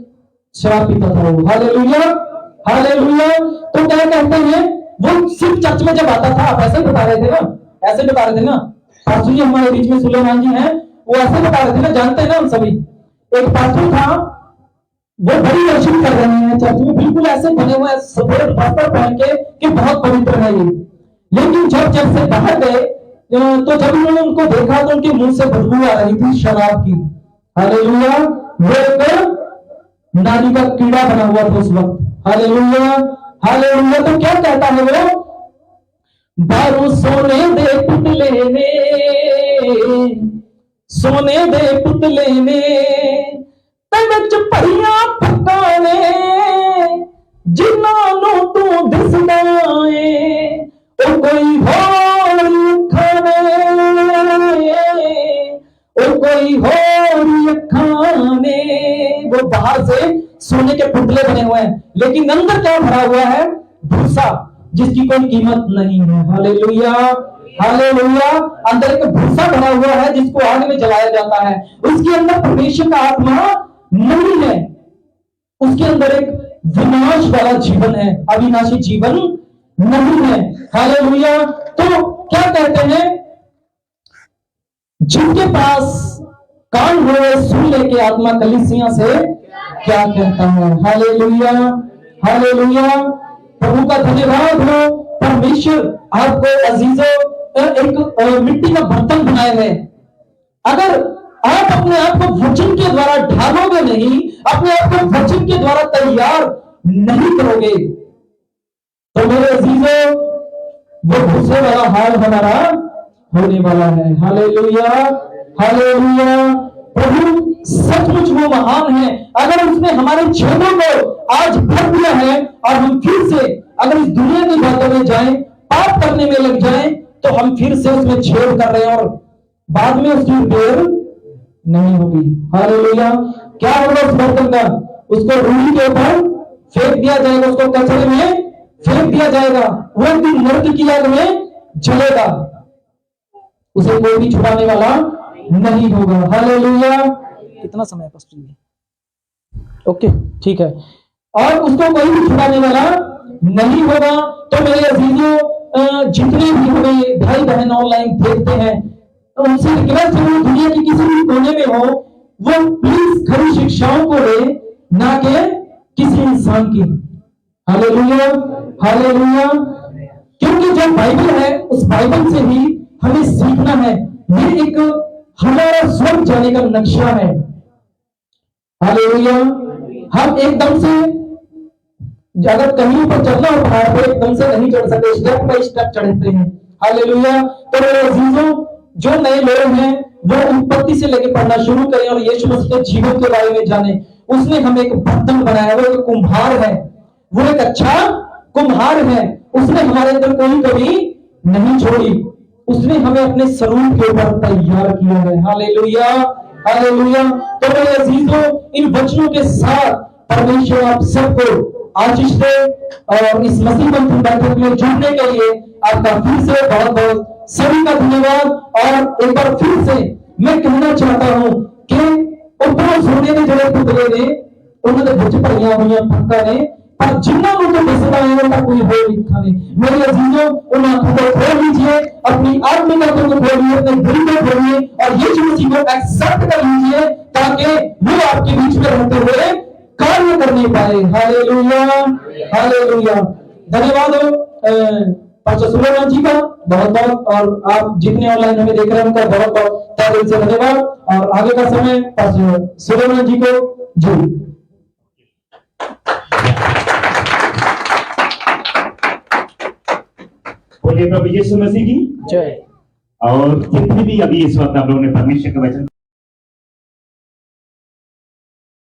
शराब पीता था वो। Hallelujah, hallelujah. तो क्या कहते हैं? वो सिर्फ चर्च में जब आता था, आप ऐसे बता रहे थे ना, ऐसे बता रहे थे ना, पास्टर जी हमारे बीच में सुलेमान जी हैं, वो ऐसे बता रहे थे ना, जानते हैं ना हम सभी। एक पास्टर था, वो बड़ी वर्शिप कर रहे हैं चर्च में, बिल्कुल ऐसे बने हुए सफेद वस्त्र पहन के कि बहुत पवित्र है ये। लेकिन जब चर्च से बाहर गए तो जब उन्होंने उनको देखा तो उनके मुंह से बदबू आ रही थी शराब की। हालेलुया। वो एक नाली का कीड़ा बना हुआ था उस वक्त। Hallelujah, hallelujah. तो क्या कहता है वो? बारू सोने दे पुतले ने, सोने दे पुतले ने विच भरिया पकाने, जिन्हां नूं तू दिसदा ए ओ कोई होर अखां ने, ओ कोई होर अखां ने। वो बाहर से सोने के पुतले बने हुए हैं, लेकिन अंदर क्या भरा हुआ है? भूसा, जिसकी कोई कीमत नहीं है। Hallelujah, hallelujah. अंदर एक भूसा भरा हुआ है जिसको आग में जलाया जाता है। उसके अंदर परमेश्वर का आत्मा नहीं है, उसके अंदर एक विनाश वाला जीवन है, अविनाशी जीवन नहीं है। हालेलुया। तो क्या कहते हैं? जिनके पास कान हुए सुन ले के आत्मा कलीसिया से क्या कहता है। Hallelujah, hallelujah. प्रभु का धन्यवाद हो। परमेश्वर आपको अजीजों एक मिट्टी का बर्तन बनाए हैं। अगर आप अपने आप को वचन के द्वारा ढालोगे नहीं, अपने आप को वचन के द्वारा तैयार नहीं करोगे, तो मेरे अजीजों वो भूसे वाला हाल हमारा होने वाला है। Hallelujah, hallelujah. प्रभु सचमुच वो महान है। अगर उसने हमारे छेदों को आज भर दिया है और हम फिर से अगर इस दुनिया की बातों में जाएं, पाप करने में लग जाएं, तो हम फिर से उसमें छेद कर रहे हैं और बाद में उसकी रिपेयर नहीं होगी। हालेलुया। क्या होगा उस बर्तन का? उसको रूढ़ी के ऊपर फेंक दिया जाएगा, उसको कचरे में फेंक दिया जाएगा, वो एक दिन नरक की आग में जलेगा, उसे कोई भी छुड़ाने वाला नहीं होगा। हालेलुया। कितना समय पास्टर जी? ओके, ठीक है। और उसको कोई भी छुड़ाने वाला नहीं होगा। तो मेरे अजीजों, जितने भी हमें भाई बहन ऑनलाइन देखते हैं, तो उनसे रिक्वेस्ट है, दुनिया की किसी भी कोने में हो, वो प्लीज खरी शिक्षाओं को ले, ना कि किसी इंसान की। Hallelujah, hallelujah. क्योंकि जो बाइबल है, उस बाइबल से ही हमें सीखना है। ये एक हमारा स्वर्ग जाने का नक्शा है। हालेलुया। हम एकदम से अगर कहीं पर चढ़ना हो पहाड़ पर, एकदम से नहीं चढ़ सकते, स्टेप बाय स्टेप चढ़ते हैं। हालेलुया। तो मेरे अजीजों, जो नए लोग हैं वो उत्पत्ति से लेकर पढ़ना शुरू करें और यीशु मसीह के जीवन के बारे में जाने। उसने हमें एक बर्तन बनाया, वो एक कुम्हार है, वो एक अच्छा कुम्हार है। उसने हमारे अंदर कोई कमी नहीं छोड़ी, उसने हमें अपने स्वरूप के ऊपर तैयार किया है। Hallelujah, hallelujah. तो मेरे अजीजों, इन वचनों के साथ परमेश्वर आप सबको आशीष दे और इस मसीह बंधन बैठक में जुड़ने के लिए आपका फिर से बहुत बहुत सभी का धन्यवाद। और एक बार फिर से मैं कहना चाहता हूं कि ऊपर सोने के जगह पुतले ने ਉਹਨਾਂ ਦੇ ਵਿੱਚ ਭਰੀਆਂ ਹੋਈਆਂ ਫੱਕਾਂ ਨੇ, पर जिन्हों को दिसता है उनका कोई हो लिखा नहीं। मेरे अजीजों, उन आंखों को खोल लीजिए, अपनी आत्मिक आंखों को खोलिए, अपने दिल को खोलिए और यीशु मसीह को एक्सेप्ट कर लीजिए ताकि वो आपके बीच में रहते हुए कार्य करने पाए। Hallelujah, hallelujah. धन्यवाद हो पास्टर सुलेमान जी का बहुत बहुत, और आप जितने ऑनलाइन हमें देख रहे हैं उनका बहुत बहुत तहे दिल से धन्यवाद। और आगे का समय पास्टर सुलेमान जी को जी। बोलिए प्रभु यीशु मसीह की जय। और जितने भी अभी इस वक्त आप लोगों ने परमेश्वर के वचन